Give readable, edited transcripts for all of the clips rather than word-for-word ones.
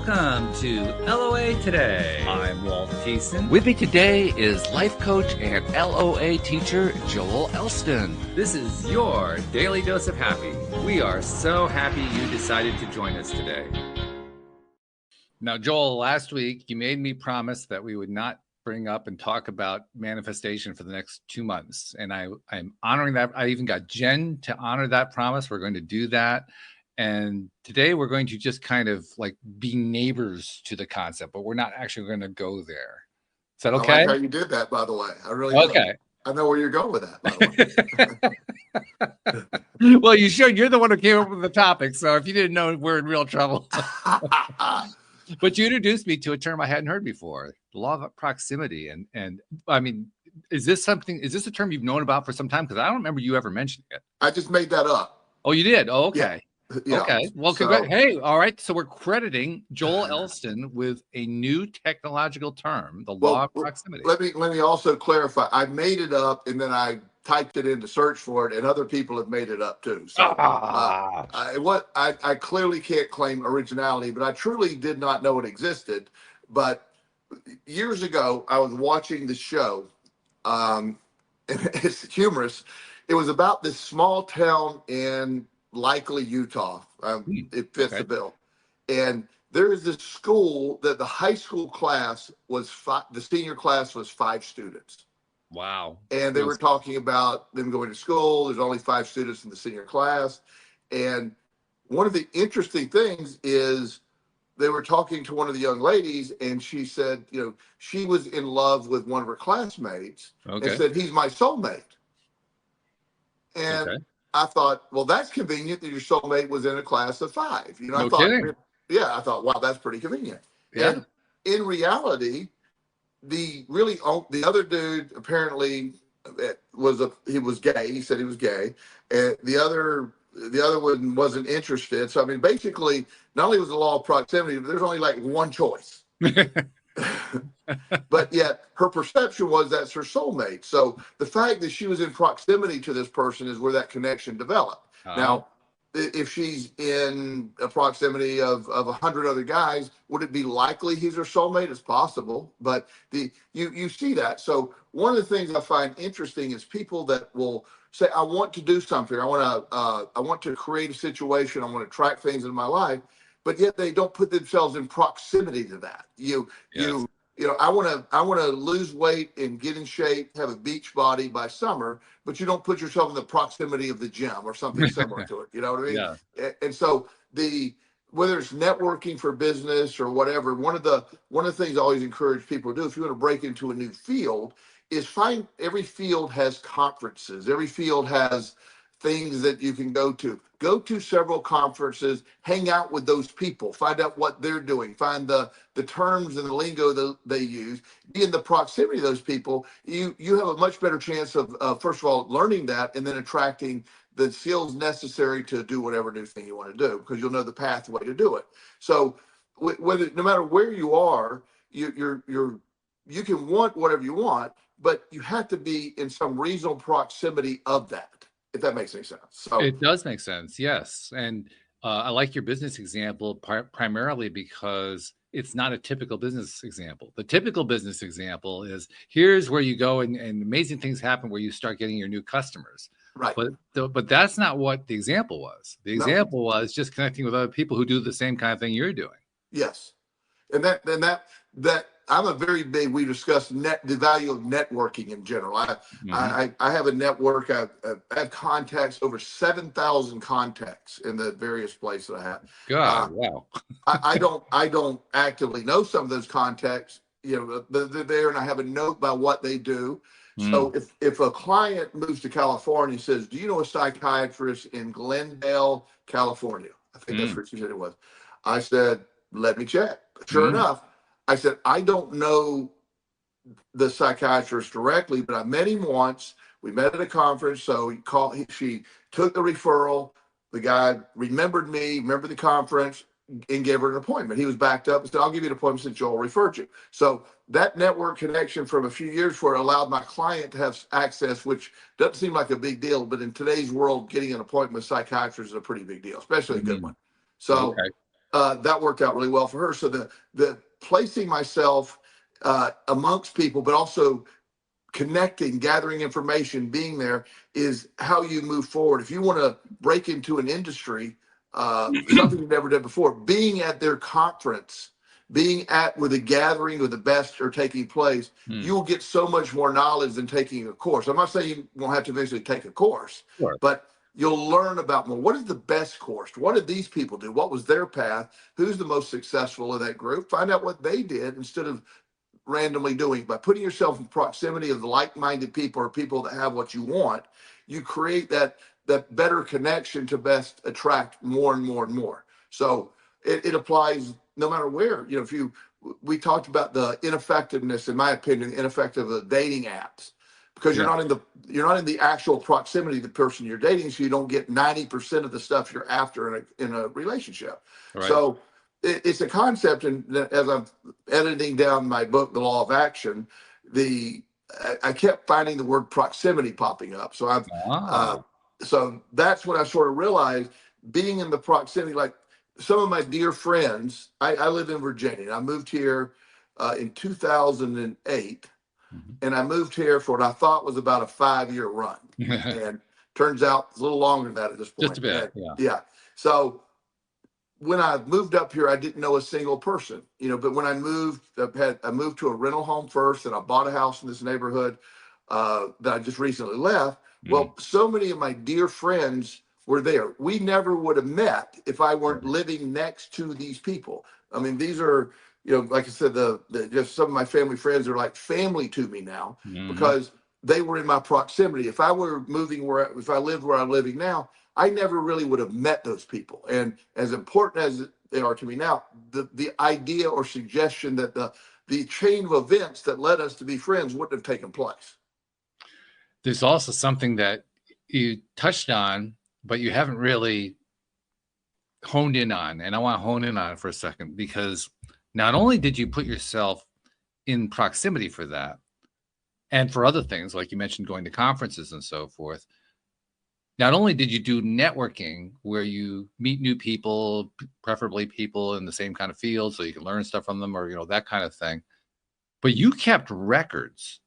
Welcome to LOA Today. I'm Walt. With me today is life coach and LOA teacher Joel Elston. This is your daily dose of happy. We are so happy you decided to join us today. Now, Joel, last week you made me promise that we would not bring up and talk about manifestation for the next 2 months. And I'm honoring that. I even got Jen to honor that promise. We're going to do that. And today we're going to just kind of like be neighbors to the concept, but we're not actually going to go there. Is that okay? I like how you did that, by the way. I really okay. I know where you're going with that, by the way. Well, you should. You're the one who came up with the topic. So if you didn't know, we're in real trouble. But you introduced me to a term I hadn't heard before, the law of proximity. And I mean, is this a term you've known about for some time? Because I don't remember you ever mentioning it. I just made that up. Oh, you did? Oh, okay. Yeah. Okay. Well, hey, all right. So we're crediting Joel Elston with a new technological term, the law of proximity. Let me also clarify. I made it up and then I typed it in to search for it, and other people have made it up too. So I clearly can't claim originality, but I truly did not know it existed. But years ago, I was watching the show, and it's humorous. It was about this small town in likely Utah. It fits the bill. And there is this school that the high school class was the senior class was 5 students. Wow. And they were talking about them going to school. There's only 5 students in the senior class. And one of the interesting things is they were talking to one of the young ladies, and she said, she was in love with one of her classmates and said, he's my soulmate. And I thought, well, that's convenient that your soulmate was in a class of 5. I thought, wow, that's pretty convenient. Yeah. And in reality, the other dude apparently he was gay. He said he was gay, and the other one wasn't interested. So I mean, basically, not only was the law of proximity, but there's only like one choice. But yet her perception was that's her soulmate. So the fact that she was in proximity to this person is where that connection developed. Now, if she's in a proximity of 100 other guys, would it be likely he's her soulmate? It's possible, but you see that. So one of the things I find interesting is people that will say, I want to do something. I want to create a situation. I want to track things in my life. But yet they don't put themselves in proximity to that. I want to lose weight and get in shape, have a beach body by summer, but you don't put yourself in the proximity of the gym or something similar to it. You know what I mean? Yeah. And so whether it's networking for business or whatever, one of the things I always encourage people to do if you want to break into a new field is find every field has conferences. Every field has things that you can go to. Go to several conferences, hang out with those people, find out what they're doing, find the terms and the lingo that they use, be in the proximity of those people. You have a much better chance of first of all, learning that and then attracting the skills necessary to do whatever new thing you want to do, because you'll know the pathway to do it. So no matter where you are, you can want whatever you want, but you have to be in some reasonable proximity of that. If that makes any sense. So it does make sense, yes. And I like your business example primarily because it's not a typical business example. The typical business example is here's where you go and amazing things happen where you start getting your new customers. Right. But that's not what the example was. The example was just connecting with other people who do the same kind of thing you're doing. Yes. And that I'm a very big, we discussed the value of networking in general. I have a network. I have contacts, over 7,000 contacts in the various places I have. God, wow. I don't actively know some of those contacts, they're there and I have a note by what they do. So if a client moves to California and says, do you know a psychiatrist in Glendale, California? I think that's what you said it was. I said, let me check. Sure enough, I said, I don't know the psychiatrist directly, but I met him once. We met at a conference. So she took the referral. The guy remembered me, remembered the conference, and gave her an appointment. He was backed up and said, I'll give you an appointment since Joel referred you. So that network connection from a few years before allowed my client to have access, which doesn't seem like a big deal, but in today's world, getting an appointment with a psychiatrist is a pretty big deal, especially a good one. So that worked out really well for her. So the placing myself amongst people, but also connecting, gathering information, being there is how you move forward. If you want to break into an industry, something you've never done before, being at their conference, being at where the gathering of the best are taking place, you will get so much more knowledge than taking a course. I'm not saying you won't have to eventually take a course, Sure. but you'll learn about more. What is the best course? What did these people do? What was their path? Who's the most successful in that group? Find out what they did instead of randomly doing. By putting yourself in proximity of the like-minded people or people that have what you want, you create that better connection to best attract more and more and more. So it applies no matter where. You know, if you we talked about the ineffectiveness, in my opinion, ineffective of dating apps, because Yeah. you're not in the actual proximity of the person you're dating, so you don't get 90% of the stuff you're after in a relationship. Right. So it's a concept, and as I'm editing down my book, The Law of Action, I kept finding the word proximity popping up. So so that's when I sort of realized being in the proximity, like some of my dear friends. I live in Virginia. I moved here in 2008, and I moved here for what I thought was about a 5-year run, and turns out it's a little longer than that at this point. Just a bit, yeah. So when I moved up here, I didn't know a single person, but when I moved, I moved to a rental home first, and I bought a house in this neighborhood that I just recently left. Well, so many of my dear friends were there. We never would have met if I weren't living next to these people. I mean, these are, like I said, just some of my family friends are like family to me now because they were in my proximity. If I were if I lived where I'm living now, I never really would have met those people. And as important as they are to me now, the idea or suggestion that the chain of events that led us to be friends wouldn't have taken place. There's also something that you touched on, but you haven't really honed in on. And I want to hone in on it for a second, because not only did you put yourself in proximity for that, and for other things, like you mentioned, going to conferences and so forth, not only did you do networking where you meet new people, preferably people in the same kind of field so you can learn stuff from them, or, that kind of thing, but you kept records.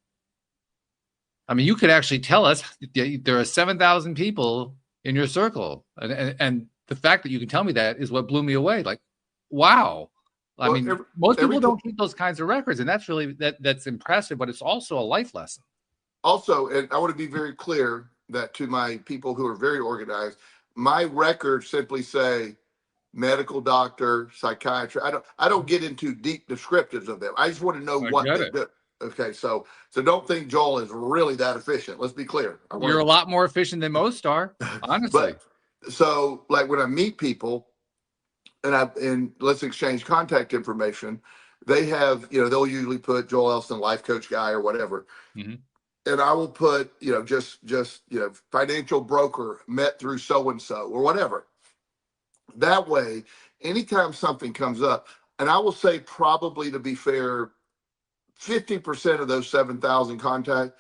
I mean, you could actually tell us there are 7,000 people in your circle. And the fact that you can tell me that is what blew me away. Like, wow. I mean, most people don't keep those kinds of records, and that's really, that's impressive, but it's also a life lesson. Also, and I want to be very clear that to my people who are very organized, my records simply say medical doctor, psychiatrist. I don't get into deep descriptives of them. I just want to know what they do. Okay, so don't think Joel is really that efficient. Let's be clear. You're a lot more efficient than most are, honestly. But, so like when I meet people and let's exchange contact information, they have, they'll usually put Joel Elston, life coach guy or whatever. And I will put, just financial broker met through so-and-so or whatever. That way, anytime something comes up, and I will say probably, to be fair, 50% of those 7,000 contacts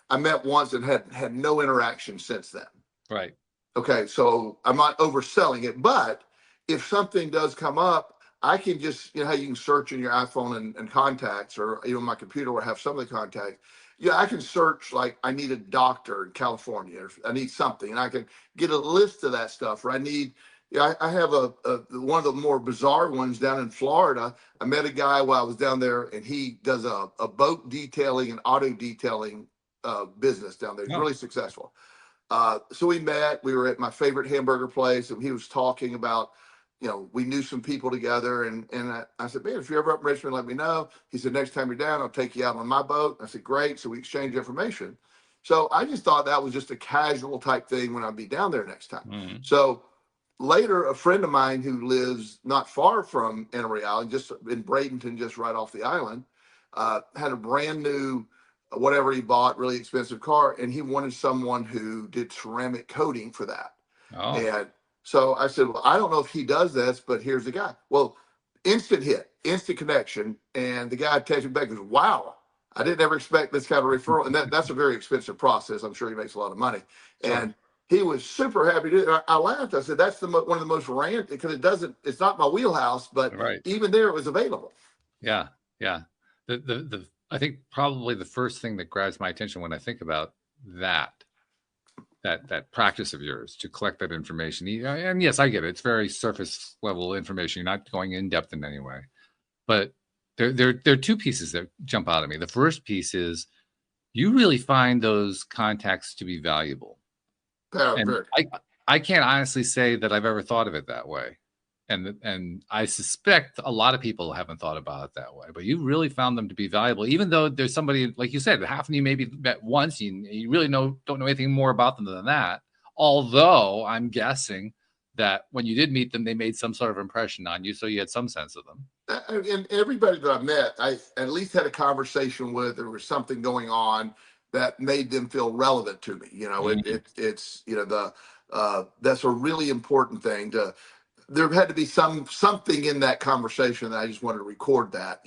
I met once and had no interaction since then. Right. Okay, so I'm not overselling it, but if something does come up, I can just, how you can search in your iPhone and contacts, or even my computer will have some of the contacts. Yeah, I can search, like, I need a doctor in California, or I need something, and I can get a list of that stuff. Or I need, I have one of the more bizarre ones down in Florida. I met a guy while I was down there, and he does a boat detailing and auto detailing business down there. He's really successful. So we met. We were at my favorite hamburger place, and he was talking about, we knew some people together, and I said, man, if you're ever up in Richmond, let me know. He said, next time you're down, I'll take you out on my boat. I said, great. So we exchanged information. So I just thought that was just a casual type thing when I'd be down there next time. So later, a friend of mine who lives not far from Emery Island, just in Bradenton, just right off the island, had a brand new, whatever he bought, really expensive car, and he wanted someone who did ceramic coating for that. And so I said, well, I don't know if he does this, but here's the guy. Well, instant hit, instant connection. And the guy texted me back and goes, wow, I didn't ever expect this kind of referral. And that's a very expensive process. I'm sure he makes a lot of money. Sure. And he was super happy to do it. I laughed. I said, that's one of the most random, because it's not my wheelhouse, but Right. even there it was available. Yeah. Yeah. I think probably the first thing that grabs my attention when I think about that practice of yours to collect that information. And yes, I get it. It's very surface level information. You're not going in depth in any way. But there are two pieces that jump out at me. The first piece is you really find those contacts to be valuable. And I can't honestly say that I've ever thought of it that way. And I suspect a lot of people haven't thought about it that way, but you really found them to be valuable, even though there's somebody, like you said, half of you maybe met once, you really don't know anything more about them than that. Although I'm guessing that when you did meet them, they made some sort of impression on you, so you had some sense of them. And everybody that I met, I at least had a conversation with. There was something going on that made them feel relevant to me. It's that's a really important thing. There had to be something in that conversation that I just wanted to record that,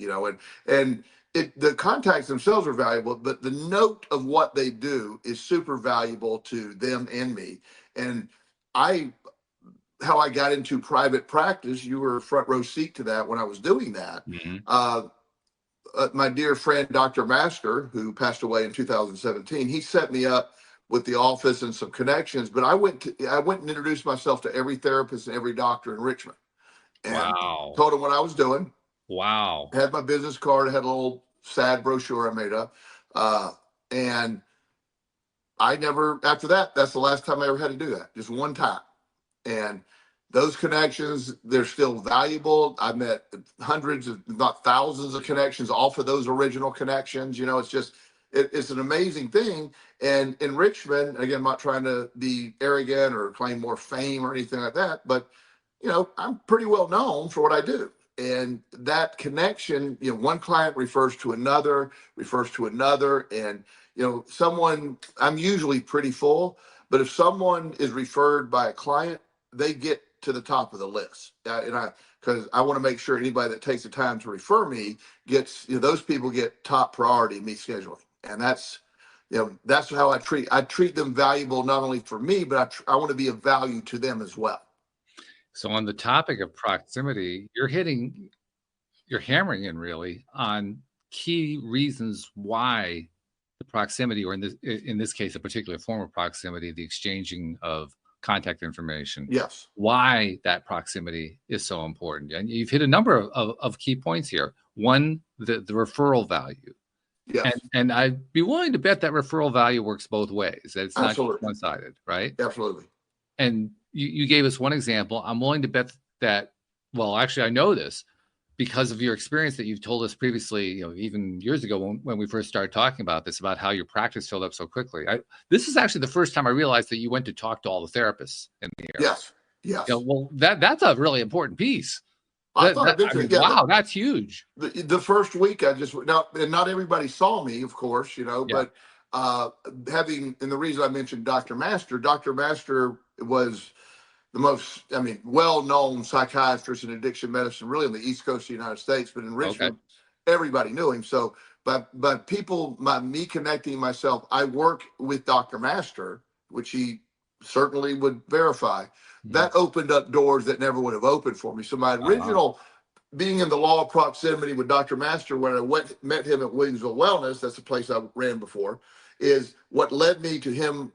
and the contacts themselves are valuable, but the note of what they do is super valuable to them and me. And how I got into private practice, you were a front row seat to that when I was doing that. Mm-hmm. My dear friend, Dr. Master, who passed away in 2017, he set me up with the office and some connections, but I went and introduced myself to every therapist and every doctor in Richmond, and told them what I was doing. Wow. Had my business card, had a little sad brochure I made up. And I never, after that, that's the last time I ever had to do that. Just one time. And those connections, they're still valuable. I met hundreds, if not thousands of connections off of those original connections. It's just, it's an amazing thing. And in Richmond, again, I'm not trying to be arrogant or claim more fame or anything like that, but, I'm pretty well known for what I do. And that connection, one client refers to another. And, I'm usually pretty full, but if someone is referred by a client, they get to the top of the list. Because I want to make sure anybody that takes the time to refer me gets, those people get top priority in me scheduling. And that's how I treat them valuable, not only for me, but I want to be of value to them as well. So on the topic of proximity, you're hammering in really on key reasons why the proximity, or in this case, a particular form of proximity, the exchanging of contact information. Yes. Why that proximity is so important. And you've hit a number of key points here. One, the referral value. Yes. And I'd be willing to bet that referral value works both ways. That it's not just one-sided, right? Absolutely. And you gave us one example. I'm willing to bet that, well, actually, I know this because of your experience that you've told us previously, even years ago when we first started talking about this, about how your practice filled up so quickly. This is actually the first time I realized that you went to talk to all the therapists in the area. Yes. Well, that's a really important piece. Wow, that's huge. The first week I just, now, and not everybody saw me, of course, but and the reason I mentioned Dr. Master was the most, well-known psychiatrist in addiction medicine, really in the East Coast of the United States, but in Richmond, everybody knew him. So, but people, me connecting myself, I work with Dr. Master, which he certainly would verify. That opened up doors that never would have opened for me. So my original being in the law of proximity with Dr. Master, when I met him at Williamsville Wellness, that's the place I ran before, is what led me to him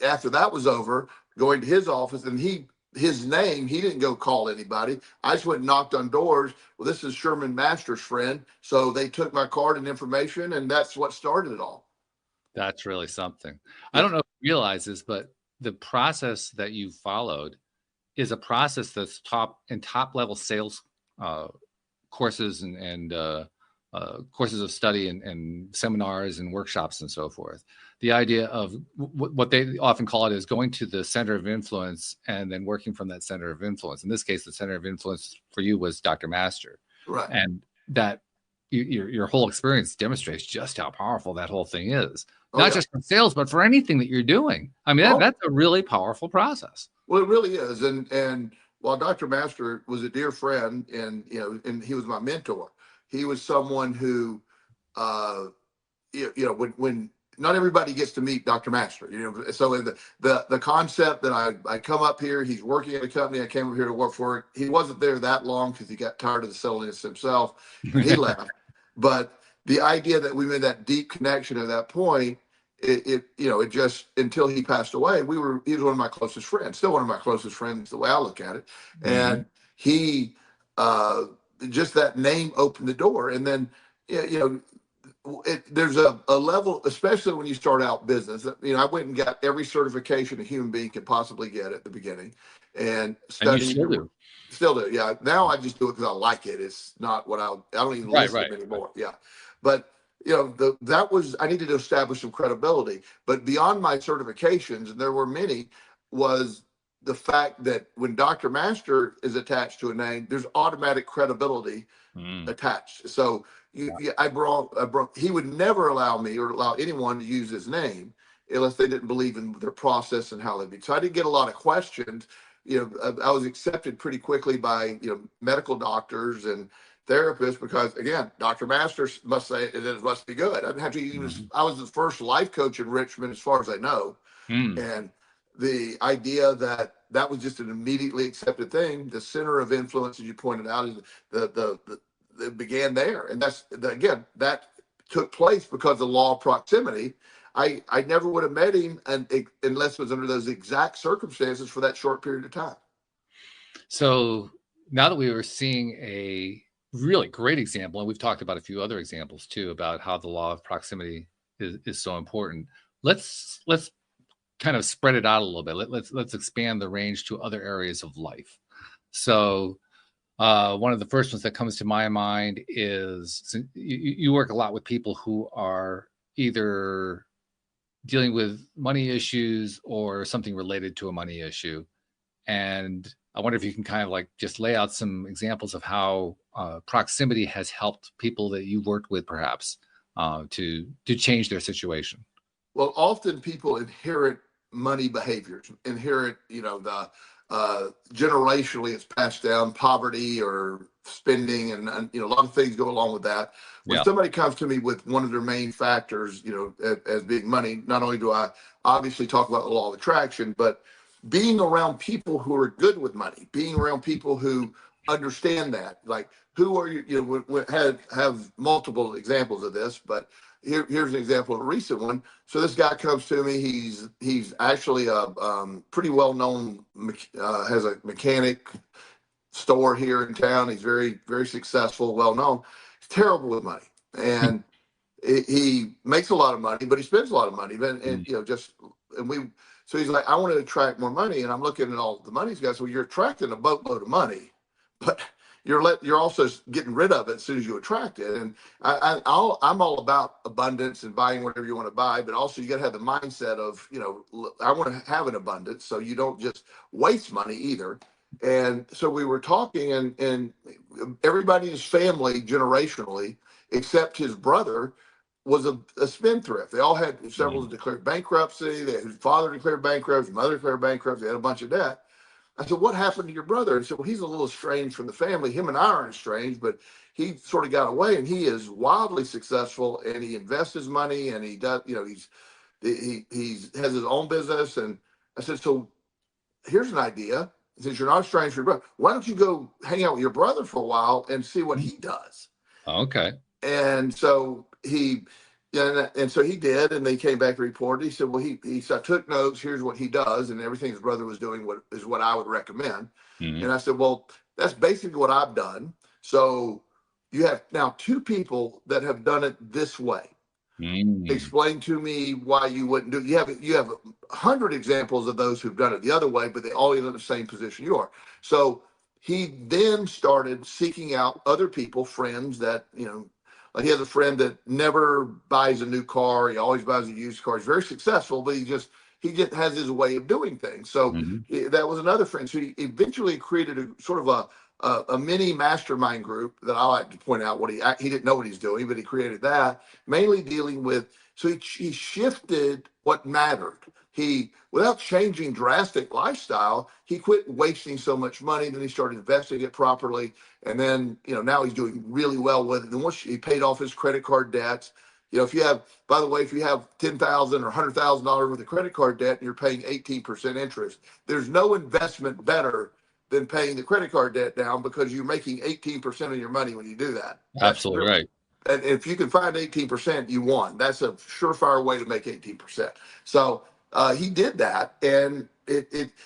after that was over, going to his office. And his name, he didn't go call anybody. I just went and knocked on doors. Well, this is Sherman Master's friend. So they took my card and information, and that's what started it all. That's really something. I don't know if you realize this, but the process that you followed is a process that's top level sales courses and courses of study and seminars and workshops and so forth. The idea of what they often call it is going to the center of influence and then working from that center of influence. In this case, the center of influence for you was Dr. Master. Right. And that your whole experience demonstrates just how powerful that whole thing is. Not just for sales, but for anything that you're doing. I mean, that's a really powerful process. Well, it really is. And while Dr. Master was a dear friend and he was my mentor, he was someone who, when not everybody gets to meet Dr. Master, so in the concept that I come up here, he's working at a company, I came up here to work for it. He wasn't there that long because he got tired of the silliness himself and he left. But the idea that we made that deep connection at that point, it just, until he passed away, he was one of my closest friends, still one of my closest friends, the way I look at it. And he, just that name opened the door. And then, there's a level, especially when you start out business. I went and got every certification a human being could possibly get at the beginning, and studied. And you still do. Still do, yeah. Now I just do it because I like it. It's not what I don't even listen anymore. Yeah, but I needed to establish some credibility. But beyond my certifications, and there were many, was the fact that when Dr. Master is attached to a name, there's automatic credibility attached. So I brought, he would never allow me or allow anyone to use his name unless they didn't believe in their process and how they be. So I didn't get a lot of questions. I was accepted pretty quickly by, medical doctors and therapists because, again, Dr. Masters must say it must be good. I didn't have to even, I was the first life coach in Richmond, as far as I know. And the idea that was just an immediately accepted thing. The center of influence, as you pointed out, is it began there. And again, that took place because of the law of proximity. I never would have met him unless it was under those exact circumstances for that short period of time. So now that we were seeing a really great example, and we've talked about a few other examples too, about how the law of proximity is so important. Let's kind of spread it out a little bit. Let's expand the range to other areas of life. So one of the first ones that comes to my mind is you work a lot with people who are either dealing with money issues or something related to a money issue. And I wonder if you can kind of like just lay out some examples of how proximity has helped people that you worked with perhaps to change their situation. Well, often people inherit money behaviors, generationally it's passed down, poverty or spending, and a lot of things go along with that. When somebody comes to me with one of their main factors, as being money, not only do I obviously talk about the law of attraction, but being around people who are good with money, being around people who understand that, like, who are you, we have multiple examples of this, but here's an example of a recent one. So this guy comes to me. He's actually a pretty well-known, has a mechanic store here in town. He's very, very successful, well-known. He's terrible with money. And he makes a lot of money, but he spends a lot of money. So he's like, I want to attract more money. And I'm looking at all the money he's got. So you're attracting a boatload of money, but you're also getting rid of it as soon as you attract it. And I'm all about abundance and buying whatever you want to buy, but also you got to have the mindset of, I want to have an abundance, so you don't just waste money either. And so we were talking, and everybody in his family generationally, except his brother, was a spendthrift. They all had several declared bankruptcy. His father declared bankruptcy, his mother declared bankruptcy. They had a bunch of debt. I said, what happened to your brother? And he said, well, he's a little estranged from the family. Him and I aren't estranged, but he sort of got away, and he is wildly successful, and he invests his money, and he does, he has his own business. And I said, so here's an idea. Since you're not estranged from your brother, why don't you go hang out with your brother for a while and see what he does? Okay. And so he did, and they came back to report. He said, well, he said, I took notes. Here's what he does, and everything his brother was doing is what I would recommend. And I said, well, that's basically what I've done. So you have now two people that have done it this way. Explain to me why you wouldn't do it. You have 100 examples of those who've done it the other way, but they all end in the same position you are. So he then started seeking out other people, friends that, like he has a friend that never buys a new car. He always buys a used car. He's very successful, but he just has his way of doing things. So that was another friend. So he eventually created a sort of a mini mastermind group that I like to point out what he didn't know what he's doing, but he created that, mainly dealing with, so he shifted what mattered. Without changing drastic lifestyle, he quit wasting so much money. Then he started investing it properly. And then, now he's doing really well with it. And once he paid off his credit card debts, If you have, by the way, if you have $10,000 or $100,000 worth of credit card debt and you're paying 18% interest, there's no investment better than paying the credit card debt down, because you're making 18% of your money when you do that. Absolutely right. And if you can find 18%, you won. That's a surefire way to make 18%. So he did that, and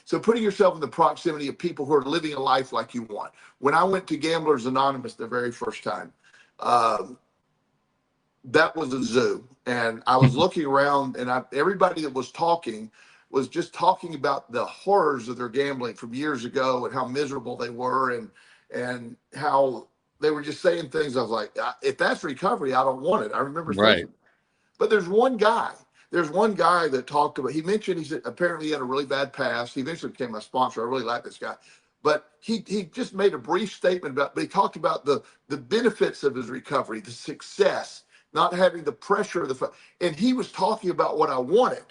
so putting yourself in the proximity of people who are living a life like you want. When I went to Gamblers Anonymous the very first time, that was a zoo, and I was looking around, and everybody that was talking was just talking about the horrors of their gambling from years ago and how miserable they were, and how they were just saying things. I was like, if that's recovery, I don't want it. I remember thinking, but there's one guy that talked about, he mentioned, he said apparently he had a really bad past. He eventually became my sponsor. I really like this guy. But he just made a brief statement but he talked about the benefits of his recovery, the success, not having the pressure of and he was talking about what I wanted.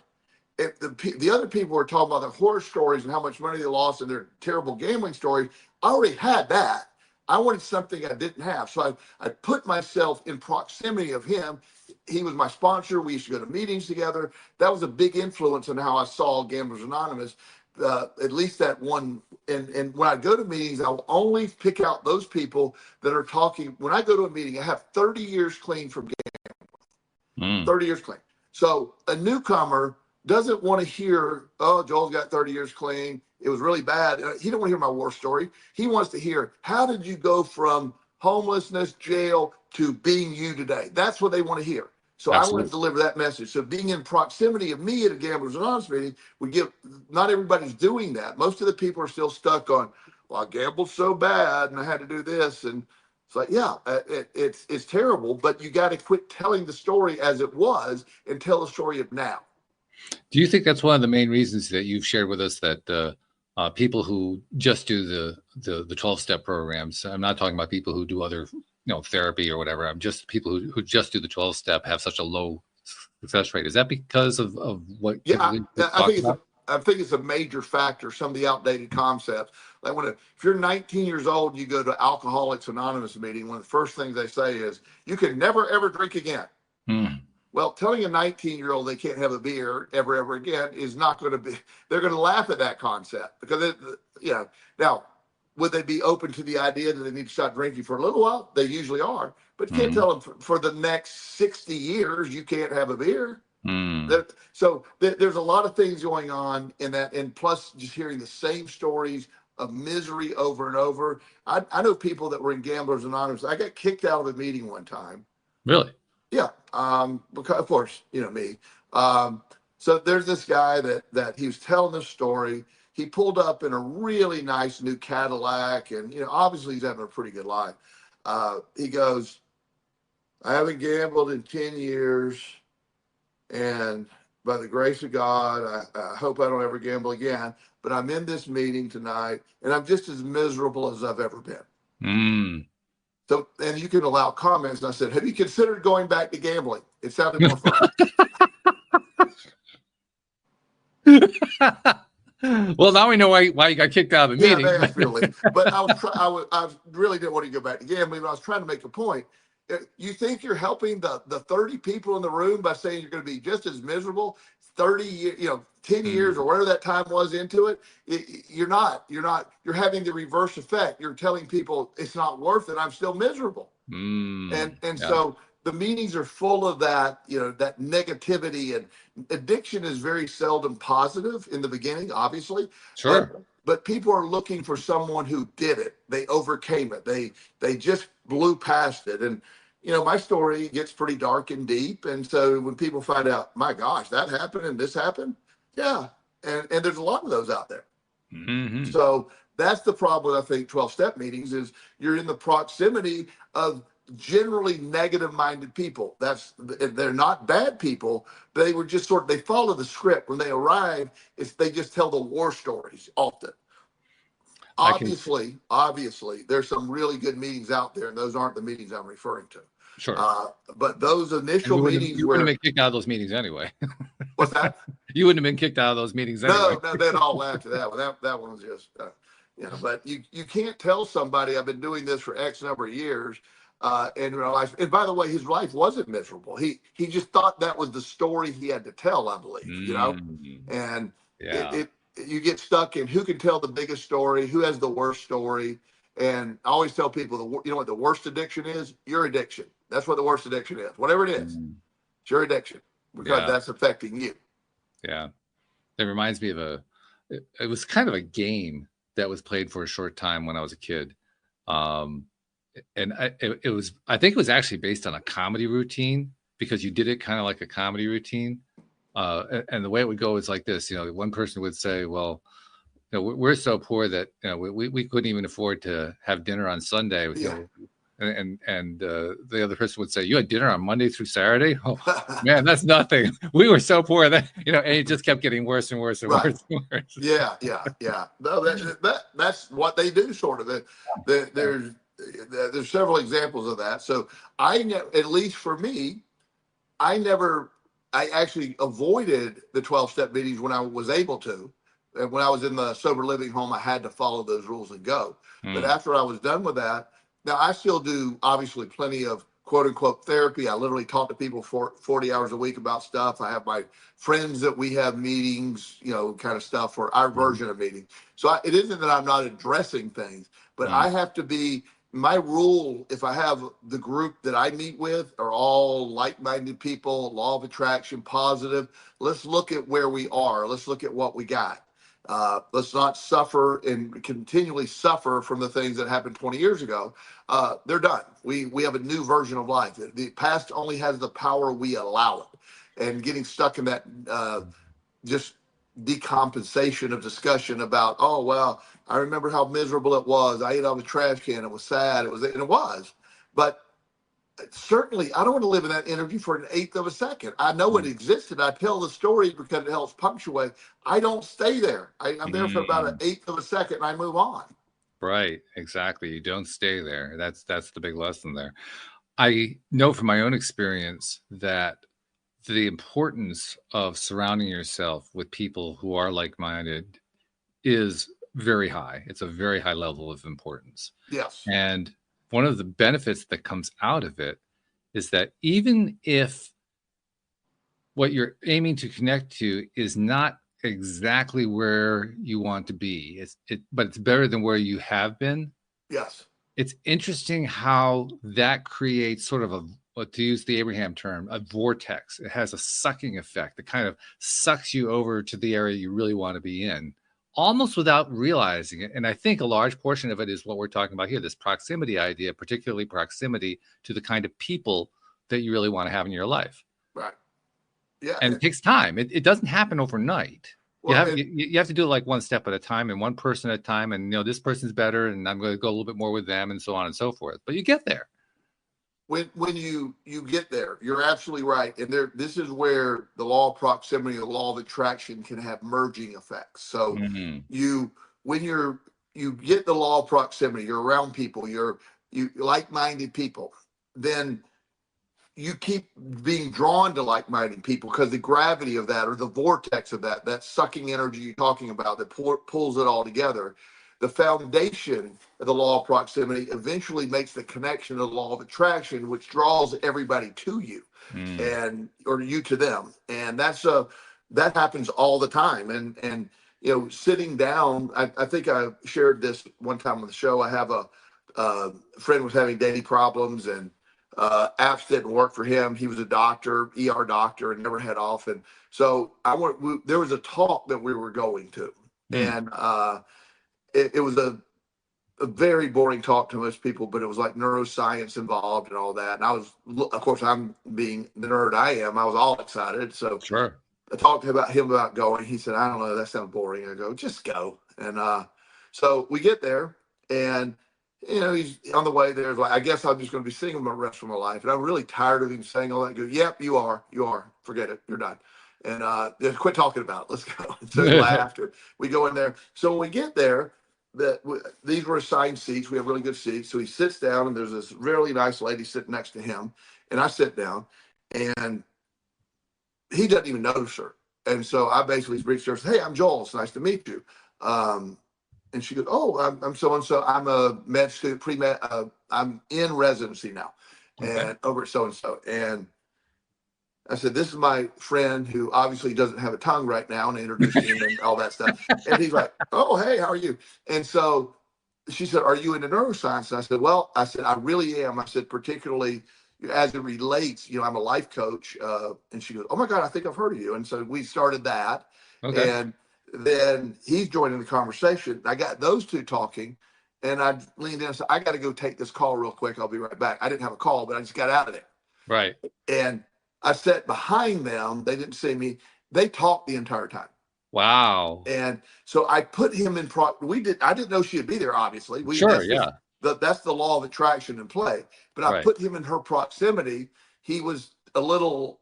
If the other people were talking about the horror stories and how much money they lost and their terrible gambling stories, I already had that. I wanted something I didn't have. So I put myself in proximity of him. He was my sponsor. We used to go to meetings together. That was a big influence on how I saw Gamblers Anonymous, at least that one. And when I go to meetings, I will only pick out those people that are talking. When I go to a meeting, I have 30 years clean from gambling. 30 years clean. So a newcomer doesn't want to hear, oh, Joel's got 30 years clean. It was really bad. He don't want to hear my war story. He wants to hear, how did you go from homelessness, jail, to being you today? That's what they want to hear. So I want to deliver that message. So being in proximity of me at a Gamblers Anonymous meeting would give, not everybody's doing that. Most of the people are still stuck on, well, I gambled so bad and I had to do this. And it's like, yeah, it's terrible, but you got to quit telling the story as it was and tell the story of now. Do you think that's one of the main reasons that you've shared with us that people who just do the 12-step programs, I'm not talking about people who do other, therapy or whatever, I'm just people who just do the 12-step have such a low success rate? Is that because of what? Yeah, I think it's a major factor. Some of the outdated concepts, like if you're 19 years old and you go to Alcoholics Anonymous meeting, one of the first things they say is, you can never ever drink again. Well, telling a 19-year-old they can't have a beer ever again is not going to be, they're going to laugh at that concept, because now, would they be open to the idea that they need to stop drinking for a little while? They usually are, but you can't tell them for the next 60 years you can't have a beer. So there's a lot of things going on in that, and plus just hearing the same stories of misery over and over. I know people that were in Gamblers Anonymous. I got kicked out of a meeting one time. Really? Yeah, because of course, me. So there's this guy that he was telling this story. He pulled up in a really nice new Cadillac, and obviously he's having a pretty good life. He goes, I haven't gambled in 10 years, and by the grace of God, I hope I don't ever gamble again. But I'm in this meeting tonight, and I'm just as miserable as I've ever been. So, and you can allow comments. And I said, have you considered going back to gambling? It sounded more fun. Well, now we know why you got kicked out of the meeting. But I really didn't want to go back to gambling. But I was trying to make a point. You think you're helping the 30 people in the room by saying you're going to be just as miserable 30 years, 10 years or whatever that time was into it. You're not. You're having the reverse effect. You're telling people it's not worth it. I'm still miserable. So the meetings are full of that, that negativity, and addiction is very seldom positive in the beginning, obviously. Sure. But people are looking for someone who did it. They overcame it. They just blew past it. And, my story gets pretty dark and deep. And so when people find out, my gosh, that happened and this happened. Yeah. And there's a lot of those out there. So that's the problem with, I think, 12-step meetings is you're in the proximity of generally negative-minded people. They're not bad people. They were just they follow the script. When they arrive, they just tell the war stories often. Obviously, there's some really good meetings out there, and those aren't the meetings I'm referring to. Sure. But those initial meetings you wouldn't have been kicked out of those meetings anyway. What's that? You wouldn't have been kicked out of those meetings anyway. No, they'd all laugh at that one. That one was just, but you can't tell somebody I've been doing this for X number of years. and realized, and by the way, his life wasn't miserable. He just thought that was the story he had to tell, I believe, and Yeah. you get stuck in who can tell the biggest story, who has the worst story. And I always tell people, you know what the worst addiction is? Your addiction. That's what the worst addiction is. Whatever it is, it's your addiction, because that's affecting you. Yeah. It reminds me of it was kind of a game that was played for a short time when I was a kid. And it was, I think it was actually based on a comedy routine, because you did it kind of like a comedy routine. And the way it would go is like this, one person would say, well, we're so poor that, we couldn't even afford to have dinner on Sunday. And the other person would say, you had dinner on Monday through Saturday? Oh man, that's nothing. We were so poor that, and it just kept getting worse and worse and worse and worse. Yeah. No, that's what they do, sort of. There's several examples of that. So at least for me, I actually avoided the 12-step meetings when I was able to. And when I was in the sober living home, I had to follow those rules and go. But after I was done with that, now I still do obviously plenty of quote unquote therapy. I literally talk to people for 40 hours a week about stuff. I have my friends that we have meetings, kind of stuff for our version of meetings. So it isn't that I'm not addressing things, but I have to be, my rule, if I have the group that I meet with are all like-minded people, law of attraction, positive, let's look at where we are. Let's look at what we got. Let's not suffer and continually suffer from the things that happened 20 years ago. They're done. We have a new version of life. The past only has the power we allow it. And getting stuck in that just decompensation of discussion about, oh, well, I remember how miserable it was. I ate out of a trash can. It was sad. And it was. But certainly, I don't want to live in that energy for an eighth of a second. I know it existed. I tell the story because it helps punctuate. I don't stay there. I'm there for about an eighth of a second, and I move on. Right, exactly. You don't stay there. That's the big lesson there. I know from my own experience that the importance of surrounding yourself with people who are like-minded is very high. It's a very high level of importance. Yes. And one of the benefits that comes out of it is that even if what you're aiming to connect to is not exactly where you want to be, but it's better than where you have been. Yes. It's interesting how that creates sort of to use the Abraham term, a vortex. It has a sucking effect that kind of sucks you over to the area you really want to be in, almost without realizing it. And I think a large portion of it is what we're talking about here, this proximity idea, particularly proximity to the kind of people that you really want to have in your life. Right. Yeah. And it takes time. It doesn't happen overnight. Well, you have to do it like one step at a time and one person at a time. And, this person's better and I'm going to go a little bit more with them and so on and so forth. But you get there. When you get there, you're absolutely right. And this is where the law of proximity, the law of attraction can have merging effects. So when you get the law of proximity, you're around people, you like-minded people, then you keep being drawn to like-minded people because the gravity of that, or the vortex of that sucking energy you're talking about that pulls it all together. The foundation of the law of proximity eventually makes the connection to the law of attraction, which draws everybody to you or you to them. And that happens all the time. And sitting down, I think I shared this one time on the show. I have a friend was having dating problems, and apps didn't work for him. He was a doctor, ER doctor, and never had off. And so there was a talk that we were going to, and it was a very boring talk to most people, but it was like neuroscience involved and all that. And I was, of course, I'm being the nerd I am, I was all excited. So sure. I talked about him about going. He said, I don't know, that sounds boring. I go, just go. And so we get there, and he's on the way there. Like, I guess I'm just going to be single the rest of my life. And I'm really tired of him saying all that. I go, yep, you are. Forget it. You're done. And just quit talking about it. Let's go. So he laughed. We go in there. So when we get there, these were assigned seats. We have really good seats. So he sits down, and there's this really nice lady sitting next to him. And I sit down, and he doesn't even notice her. And so I basically reached her and said, hey, I'm Joel. It's nice to meet you. And she goes, oh, I'm so-and-so. I'm a med student, pre-med. I'm in residency now Okay. and over at so-and-so. And I said, this is my friend who obviously doesn't have a tongue right now, and I introduced him and all that stuff. And he's like, oh, hey, how are you? And so she said, are you into neuroscience? And I said, well, I really am. I said, particularly as it relates, I'm a life coach. And she goes, oh my God, I think I've heard of you. And so we started that. Okay. And then he's joining the conversation. I got those two talking, and I leaned in and said, I got to go take this call real quick. I'll be right back. I didn't have a call, but I just got out of there. Right. And I sat behind them. They didn't see me. They talked the entire time. Wow. And so I put him in I didn't know she'd be there, obviously. Sure, yeah. That's the law of attraction in play. But I put him in her proximity. He was a little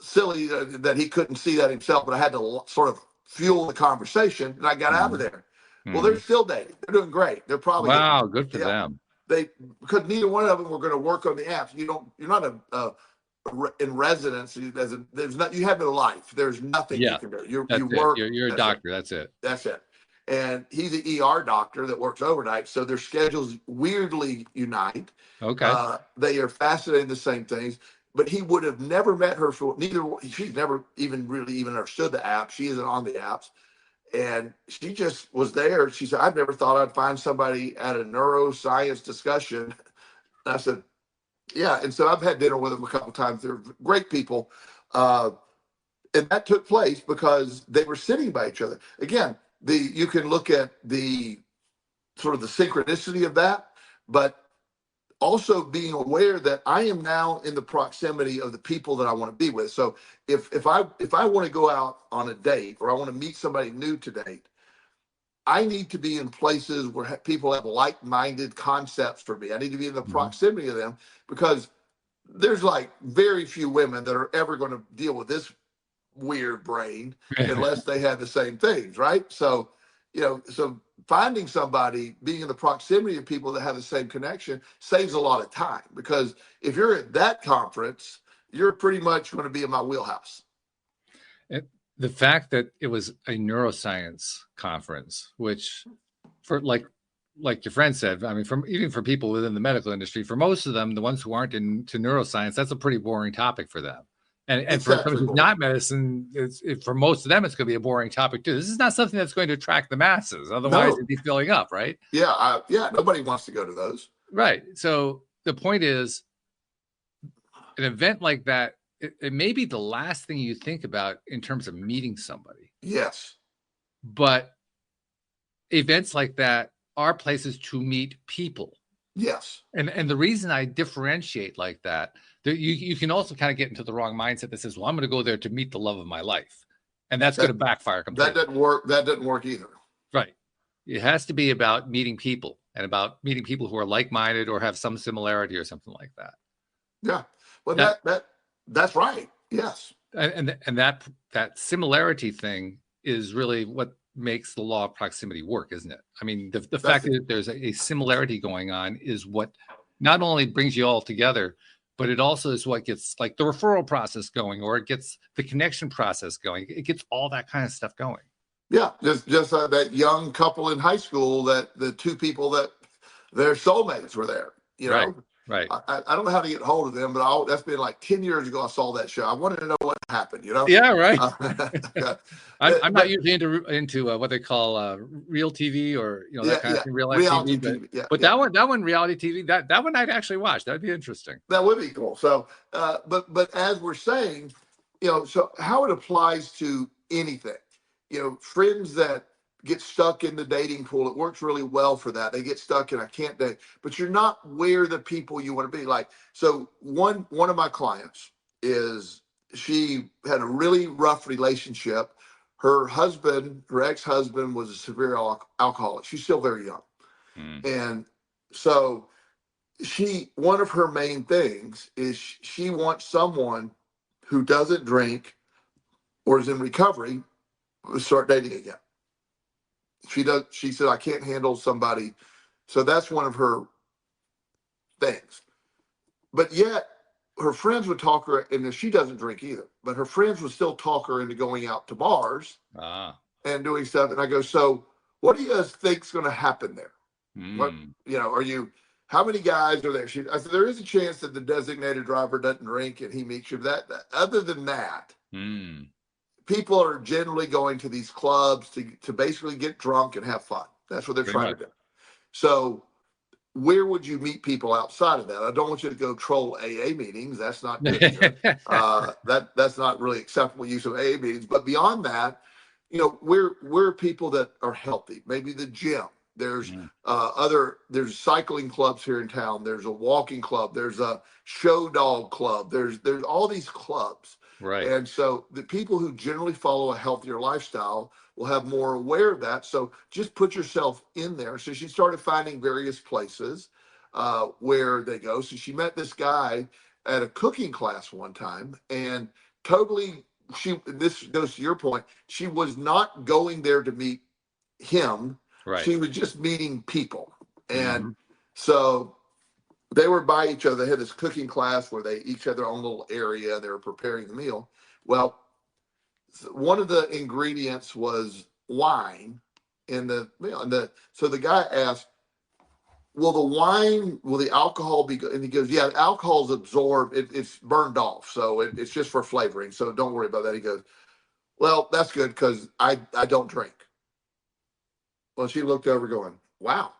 silly that he couldn't see that himself, but I had to sort of fuel the conversation, and I got out of there. Well, they're still dating. They're doing great. They're probably good for them. Because neither one of them were going to work on the apps. You're not in residency. You have no life. There's nothing you can do. You work. You're a doctor. That's it. That's it. And he's an ER doctor that works overnight, so their schedules weirdly unite. Okay. They are fascinated in the same things, but he would have never met her for neither. She's never even understood the app. She isn't on the apps. And she just was there. She said, I've never thought I'd find somebody at a neuroscience discussion. And I said, yeah. And so I've had dinner with them a couple of times. They're great people. And that took place because they were sitting by each other. Again, you can look at the sort of the synchronicity of that, but also being aware that I am now in the proximity of the people that I want to be with. So if I want to go out on a date, or I want to meet somebody new to date, I need to be in places where people have like-minded concepts for me. I need to be in the proximity of them, because there's like very few women that are ever going to deal with this weird brain unless they have the same things, right? So, so finding somebody, being in the proximity of people that have the same connection, saves a lot of time, because if you're at that conference, you're pretty much going to be in my wheelhouse. The fact that it was a neuroscience conference, which for like your friend said, I mean, even for people within the medical industry, for most of them, the ones who aren't into neuroscience, that's a pretty boring topic for them. And for someone who's not medicine, for most of them, it's going to be a boring topic too. This is not something that's going to attract the masses. Otherwise, it'd be filling up, right? Yeah, nobody wants to go to those. Right. So the point is, an event like that, it may be the last thing you think about in terms of meeting somebody. Yes. But events like that are places to meet people. Yes. And the reason I differentiate like that, you can also kind of get into the wrong mindset that says, well, I'm going to go there to meet the love of my life. And that's going to backfire completely. That doesn't work. That doesn't work either. Right. It has to be about meeting people, and about meeting people who are like-minded or have some similarity or something like that. Yeah. Well, that's right. Yes. And that similarity thing is really what makes the law of proximity work, isn't it? I mean, the fact that there's a similarity going on is what not only brings you all together, but it also is what gets like the referral process going, or it gets the connection process going. It gets all that kind of stuff going. Yeah, just that young couple in high school, that the two people that their soulmates were there. Right. I don't know how to get hold of them, but that's been like 10 years ago I saw that show. I wanted to know what happened, Yeah, right. I'm not usually into what they call real TV, or that kind of thing, reality TV. But that one, reality TV, that one I'd actually watch. That'd be interesting. That would be cool. So, but as we're saying, so how it applies to anything, friends that get stuck in the dating pool, it works really well for that. They get stuck and I can't date, but you're not where the people you want to be. Like, so one of my clients she had a really rough relationship. Her ex-husband was a severe alcoholic. She's still very young. And so one of her main things is she wants someone who doesn't drink or is in recovery to start dating again. She said, I can't handle somebody. So that's one of her things. But yet her friends would talk her, and she doesn't drink either, but her friends would still talk her into going out to bars and doing stuff. And I go, so what do you guys think's going to happen there? What, Mm. how many guys are there? I said, there is a chance that the designated driver doesn't drink and he meets you. Other than that, Mm. people are generally going to these clubs to basically get drunk and have fun. That's what they're Pretty trying much. to do. So where would you meet people outside of that? I don't want you to go troll AA meetings. That's not good either. That's not really acceptable use of AA meetings. But beyond that, we're people that are healthy. Maybe the gym. There's Mm. there's cycling clubs here in town. There's a walking club. There's a show dog club. There's all these clubs. Right. And so the people who generally follow a healthier lifestyle will have more aware of that. So just put yourself in there. So she started finding various places where they go. So she met this guy at a cooking class one time, and totally, this goes to your point, she was not going there to meet him. Right. She was just meeting people. And Mm-hmm. so they were by each other. They had this cooking class where they each had their own little area. They were preparing the meal. Well, one of the ingredients was wine in the meal. So the guy asked, will the alcohol be good? And he goes, yeah, alcohol's absorbed. It's burned off. So it's just for flavoring. So don't worry about that. He goes, well, that's good because I don't drink. Well, she looked over going, wow.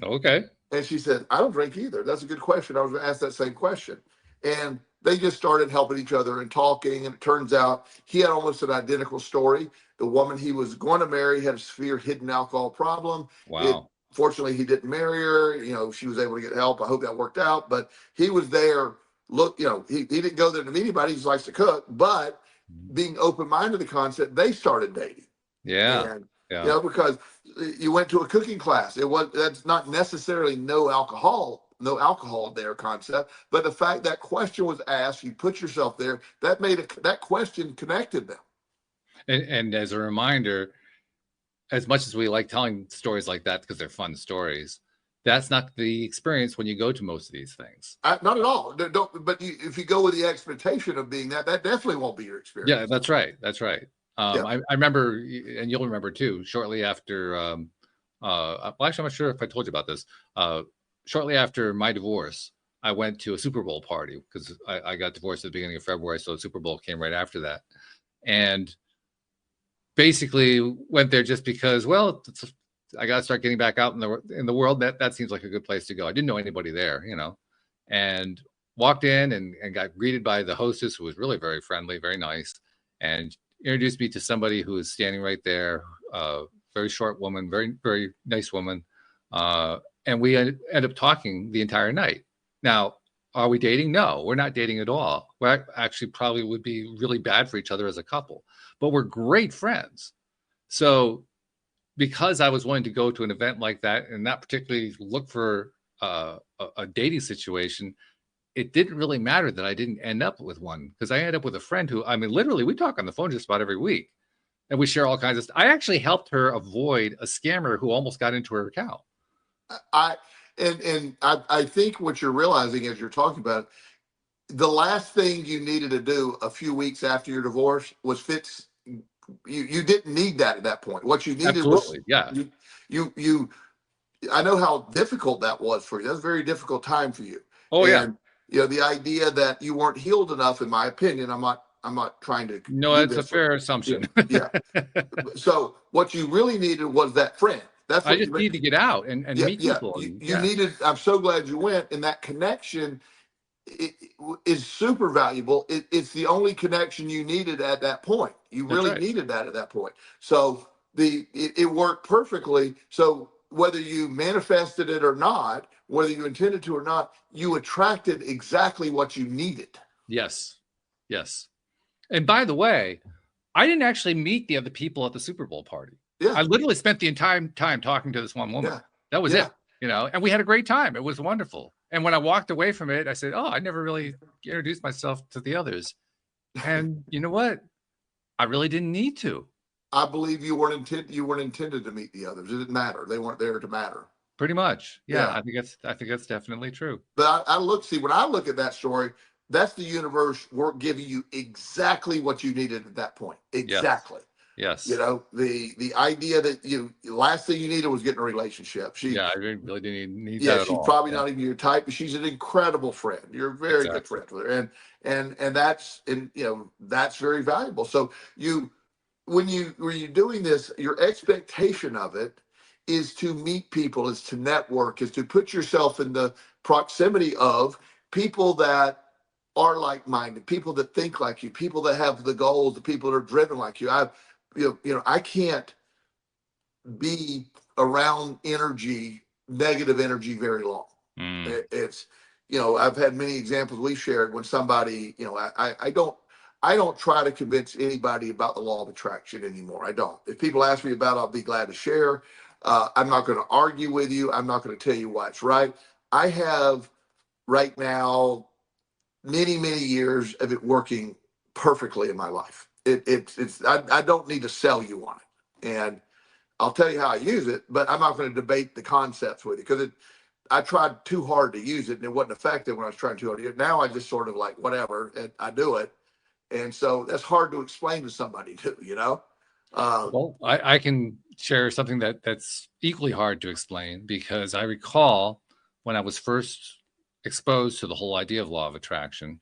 Okay. And she said, I don't drink either. That's a good question. I was going to ask that same question. And they just started helping each other and talking. And it turns out he had almost an identical story. The woman he was going to marry had a severe hidden alcohol problem. Wow. Fortunately, he didn't marry her. She was able to get help. I hope that worked out. But he was there. Look, he didn't go there to meet anybody. He just likes to cook. But being open-minded to the concept, they started dating. Yeah. And, yeah. Because you went to a cooking class. That's not necessarily no alcohol there concept, but the fact that question was asked, you put yourself there, that question connected them. And as a reminder, as much as we like telling stories like that because they're fun stories, that's not the experience when you go to most of these things. Not at all. But if you go with the expectation of being that definitely won't be your experience. Yeah, that's right. That's right. I remember, and you'll remember too, shortly after, well, actually, I'm not sure if I told you about this. Shortly after my divorce, I went to a Super Bowl party because I got divorced at the beginning of February. So the Super Bowl came right after that. And basically went there just because, well, I got to start getting back out in the world. That seems like a good place to go. I didn't know anybody there, and walked in and got greeted by the hostess, who was really very friendly, very nice, and introduced me to somebody who was standing right there, very short woman, very, very nice woman. And we ended up talking the entire night. Now, are we dating? No, we're not dating at all. We actually probably would be really bad for each other as a couple, but we're great friends. So because I was willing to go to an event like that and not particularly look for a dating situation, it didn't really matter that I didn't end up with one, because I ended up with a friend who, literally, we talk on the phone just about every week, and we share all kinds of stuff. I actually helped her avoid a scammer who almost got into her account. I think what you're realizing as you're talking about it, the last thing you needed to do a few weeks after your divorce was fix. You didn't need that at that point. What you needed Absolutely, was yeah. You. I know how difficult that was for you. That's a very difficult time for you. Oh, yeah. The idea that you weren't healed enough, in my opinion, I'm not trying to. No, that's a fair assumption. Yeah. So what you really needed was that friend. That's what I just need to get out and meet people. You needed. I'm so glad you went, and that connection is super valuable. It's the only connection you needed at that point. You really needed that at that point. So it worked perfectly. So whether you manifested it or not, whether you intended to or not, you attracted exactly what you needed. Yes. And by the way, I didn't actually meet the other people at the Super Bowl party. Yeah. I literally spent the entire time talking to this one woman. Yeah. That was it. And we had a great time. It was wonderful. And when I walked away from it, I said, oh, I never really introduced myself to the others. And you know what? I really didn't need to. I believe you weren't intended to meet the others. It didn't matter. They weren't there to matter. Pretty much. Yeah. I think that's definitely true. But when I look at that story, that's the universe giving you exactly what you needed at that point. Exactly. You Yes. know, the idea that last thing you needed was getting a relationship. Yeah, I really didn't need Yeah, that at she's all. probably Yeah, not even your type, but she's an incredible friend. You're a very good exactly. friend with her, and that's very valuable. So when you're doing this, your expectation of it is to meet people, is to network, is to put yourself in the proximity of people that are like-minded, people that think like you, people that have the goals, the people that are driven like you. I can't be around negative energy very long. Mm. It's, I've had many examples we shared when somebody, I don't try to convince anybody about the law of attraction anymore. I don't. If people ask me about it, I'll be glad to share. I'm not going to argue with you. I'm not going to tell you why it's right. I have right now many, many years of it working perfectly in my life. I don't need to sell you on it. And I'll tell you how I use it, but I'm not going to debate the concepts with you because I tried too hard to use it and it wasn't effective when I was trying too hard to use it. Now I just sort of like whatever, and I do it. And so that's hard to explain to somebody too, Well, I can share something that's equally hard to explain, because I recall when I was first exposed to the whole idea of law of attraction,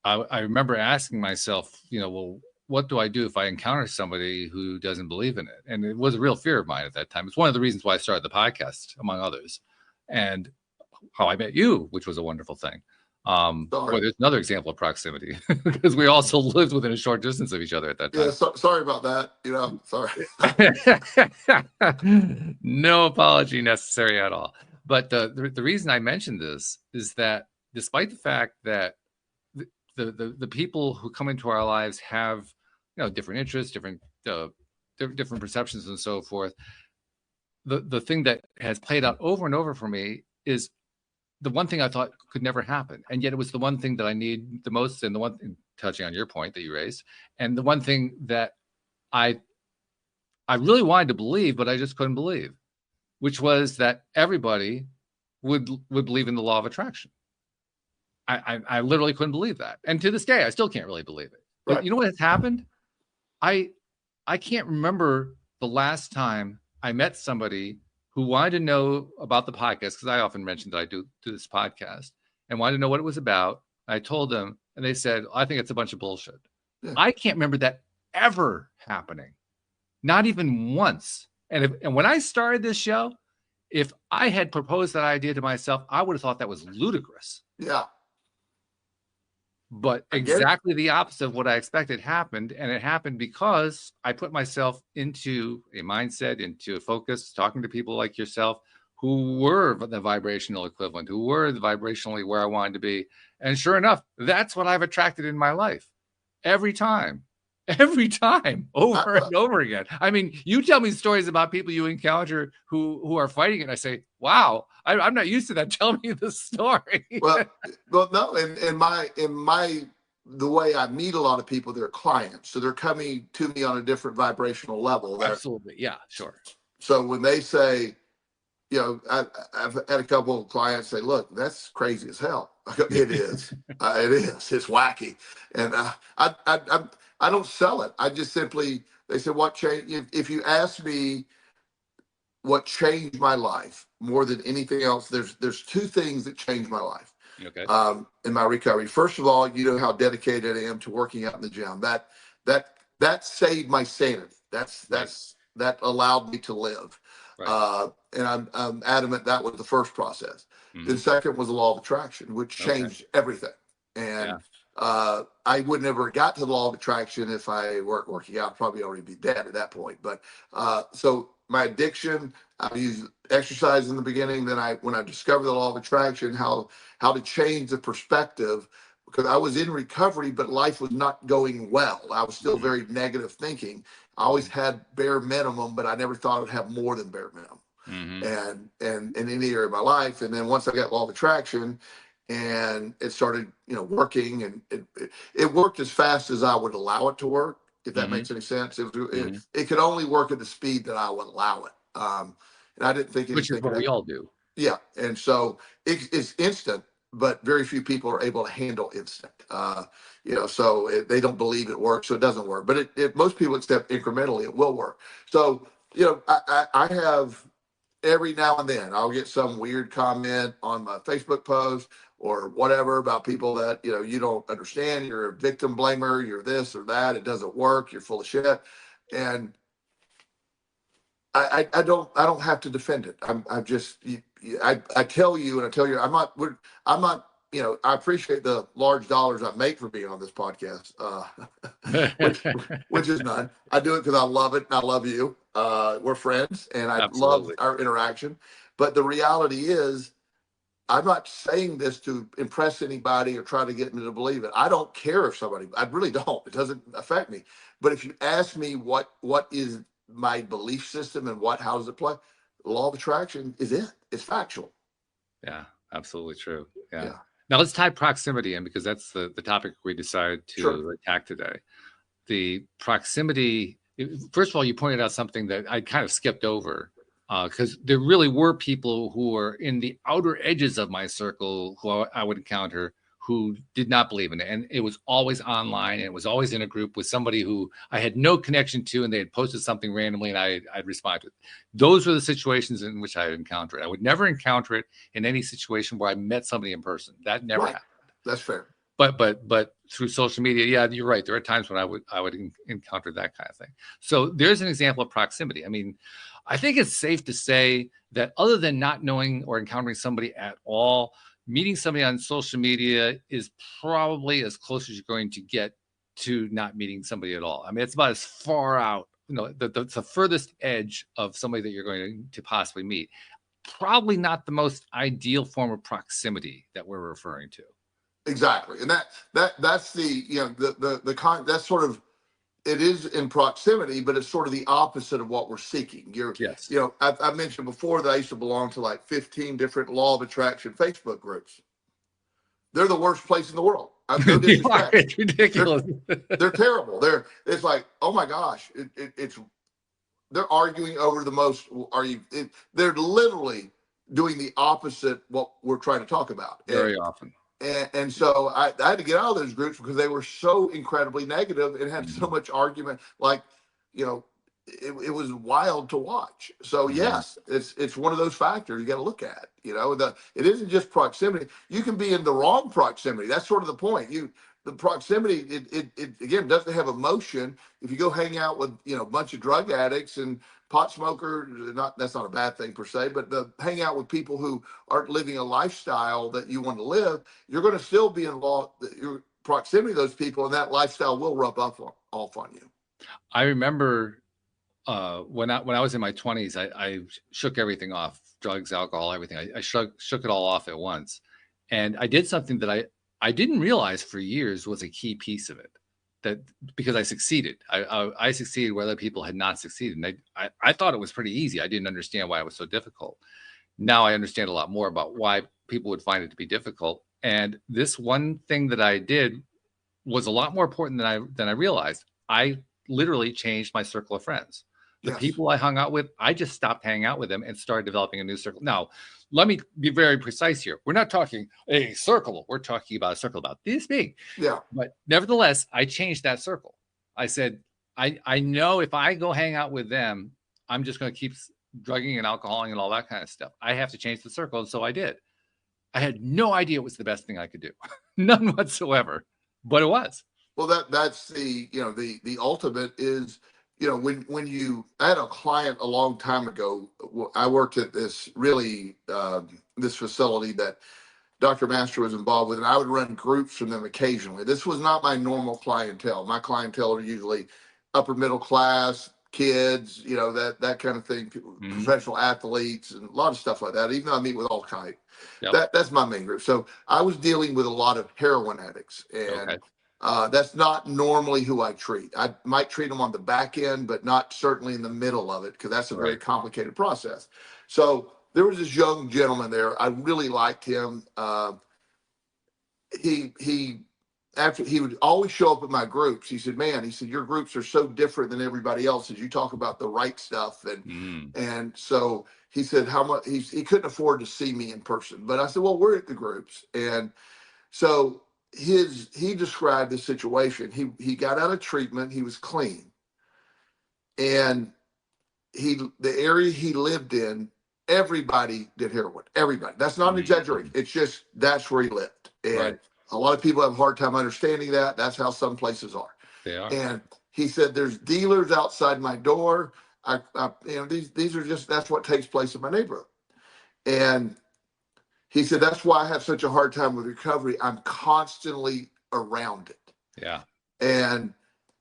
I remember asking myself, well, what do I do if I encounter somebody who doesn't believe in it? And it was a real fear of mine at that time. It's one of the reasons why I started the podcast, among others, and how I met you, which was a wonderful thing. Sorry. Boy, there's another example of proximity because we also lived within a short distance of each other at that Yeah. time. Sorry about that. Sorry. No apology necessary at all. But the reason I mentioned this is that despite the fact that the people who come into our lives have different interests, different perceptions, and so forth. The thing that has played out over and over for me is the one thing I thought could never happen, and yet it was the one thing that I need the most, and the one thing, touching on your point that you raised, and the one thing that I I really wanted to believe, but I just couldn't believe, which was that everybody would believe in the law of attraction. I literally couldn't believe that, and to this day, I still can't really believe it. But Right. you know what has happened? I I can't remember the last time I met somebody who wanted to know about the podcast, because I often mention that I do this podcast, and wanted to know what it was about. I told them, and they said, I think it's a bunch of bullshit. Yeah. I can't remember that ever happening, not even once. And when I started this show, if I had proposed that idea to myself, I would have thought that was ludicrous. Yeah. But I get it. exactly the opposite of what I expected happened. And it happened because I put myself into a mindset, into a focus, talking to people like yourself who were the vibrational equivalent, who were the vibrationally where I wanted to be. And sure enough, that's what I've attracted in my life every time. Every time, over and over again. I mean, you tell me stories about people you encounter who are fighting it, and I say, wow, I'm not used to that. Tell me the story. Well, no, the way I meet a lot of people, they're clients, so they're coming to me on a different vibrational level. Absolutely, yeah, sure. So when they say, I've had a couple of clients say, "Look, that's crazy as hell." I go, "It is, it is. It's wacky," and I don't sell it. I just simply, they said, "What changed?" If you ask me what changed my life more than anything else, there's two things that changed my life. Okay. In my recovery. First of all, you know how dedicated I am to working out in the gym. That saved my sanity. That allowed me to live. Right. And I'm adamant that was the first process. Mm-hmm. The second was the law of attraction, which changed everything. And I would never got to the law of attraction if I weren't working out. I'd probably already be dead at that point. But so my addiction, I used exercise in the beginning. Then when I discovered the law of attraction, how to change the perspective, because I was in recovery, but life was not going well. I was still very negative thinking. I always had bare minimum, but I never thought I'd have more than bare minimum. And in any area of my life. And then once I got law of attraction and it started, working, and it worked as fast as I would allow it to work, if that makes any sense. It could only work at the speed that I would allow it. And I didn't think anything. Which is what we all do. Yeah. And so it's instant. but very few people are able to handle instant. So they don't believe it works, so it doesn't work. But most people accept incrementally, it will work. So, I have every now and then I'll get some weird comment on my Facebook post or whatever about people that, you don't understand. You're a victim blamer. You're this or that. It doesn't work. You're full of shit. And I don't have to defend it. I'm just, I tell you, and I tell you, I'm not, I appreciate the large dollars I make for being on this podcast, which, which is none. I do it because I love it and I love you. We're friends and I love Absolutely. our interaction. But the reality is, I'm not saying this to impress anybody or try to get me to believe it. I don't care if somebody, I really don't. It doesn't affect me. But if you ask me what is my belief system and how does it play, the law of attraction is it. It's factual. Yeah, absolutely true. Yeah. Yeah. Now let's tie proximity in, because that's the topic we decided to Sure. attack today. The proximity, first of all, you pointed out something that I kind of skipped over, because there really were people who were in the outer edges of my circle who I would encounter who did not believe in it. And it was always online, and it was always in a group with somebody who I had no connection to, and they had posted something randomly and I'd respond to it. Those were the situations in which I would encounter it. I would never encounter it in any situation where I met somebody in person. That never happened. That's fair. But through social media, yeah, you're right. There are times when I would encounter that kind of thing. So there's an example of proximity. I mean, I think it's safe to say that other than not knowing or encountering somebody at all, meeting somebody on social media is probably as close as you're going to get to not meeting somebody at all. I mean, it's about as far out, the furthest edge of somebody that you're going to possibly meet. Probably not the most ideal form of proximity that we're referring to. Exactly. And that's that's sort of, it is in proximity, but it's sort of the opposite of what we're seeking. Yes. I mentioned before that I used to belong to like 15 different law of attraction Facebook groups. They're the worst place in the world. I'm no disrespect. It's ridiculous. They're terrible. It's like, oh my gosh, they're arguing over the most. They're literally doing the opposite what we're trying to talk about. Very often. And so I had to get out of those groups because they were so incredibly negative and had so much argument. Like, it was wild to watch. So yes, it's one of those factors you got to look at. It isn't just proximity. You can be in the wrong proximity. That's sort of the point. The proximity, it again doesn't have emotion. If you go hang out with a bunch of drug addicts and pot smokers, that's not a bad thing per se, but hang out with people who aren't living a lifestyle that you want to live, you're going to still be involved. Your proximity to those people and that lifestyle will rub off on you. I remember when I was in my 20s, I shook everything off: drugs, alcohol, everything. I shook it all off at once, and I did something that I didn't realize for years was a key piece of it. That because I succeeded, I succeeded where other people had not succeeded. And I thought it was pretty easy. I didn't understand why it was so difficult. Now I understand a lot more about why people would find it to be difficult. And this one thing that I did was a lot more important than I realized. I literally changed my circle of friends. The people I hung out with, I just stopped hanging out with them and started developing a new circle. Now, let me be very precise here. We're not talking a circle. We're talking about a circle about this big. Yeah. But nevertheless, I changed that circle. I said, I know if I go hang out with them, I'm just going to keep drugging and alcoholing and all that kind of stuff. I have to change the circle. And so I did. I had no idea it was the best thing I could do. None whatsoever. But it was. Well, that's the ultimate is, I had a client a long time ago. I worked at this this facility that Dr. Master was involved with, and I would run groups from them occasionally. This was not my normal clientele. My clientele are usually upper middle class kids, that kind of thing, professional athletes, and a lot of stuff like that. Even though I meet with all kinds, that's my main group. So I was dealing with a lot of heroin addicts, and that's not normally who I treat. I might treat them on the back end, but not certainly in the middle of it, because that's a very complicated process. So there was this young gentleman there. I really liked him. He after he would always show up at my groups. He said, man, he said, your groups are so different than everybody else's. You talk about the right stuff. And so he said, how much he couldn't afford to see me in person. But I said, well, we're at the groups. And so he described the situation. He got out of treatment. He was clean. And the area he lived in, everybody did heroin. Everybody. That's not an exaggeration. It's just, that's where he lived. And a lot of people have a hard time understanding that. That's how some places are. They are. And he said, there's dealers outside my door. These are just, that's what takes place in my neighborhood. And he said, that's why I have such a hard time with recovery. I'm constantly around it. Yeah. And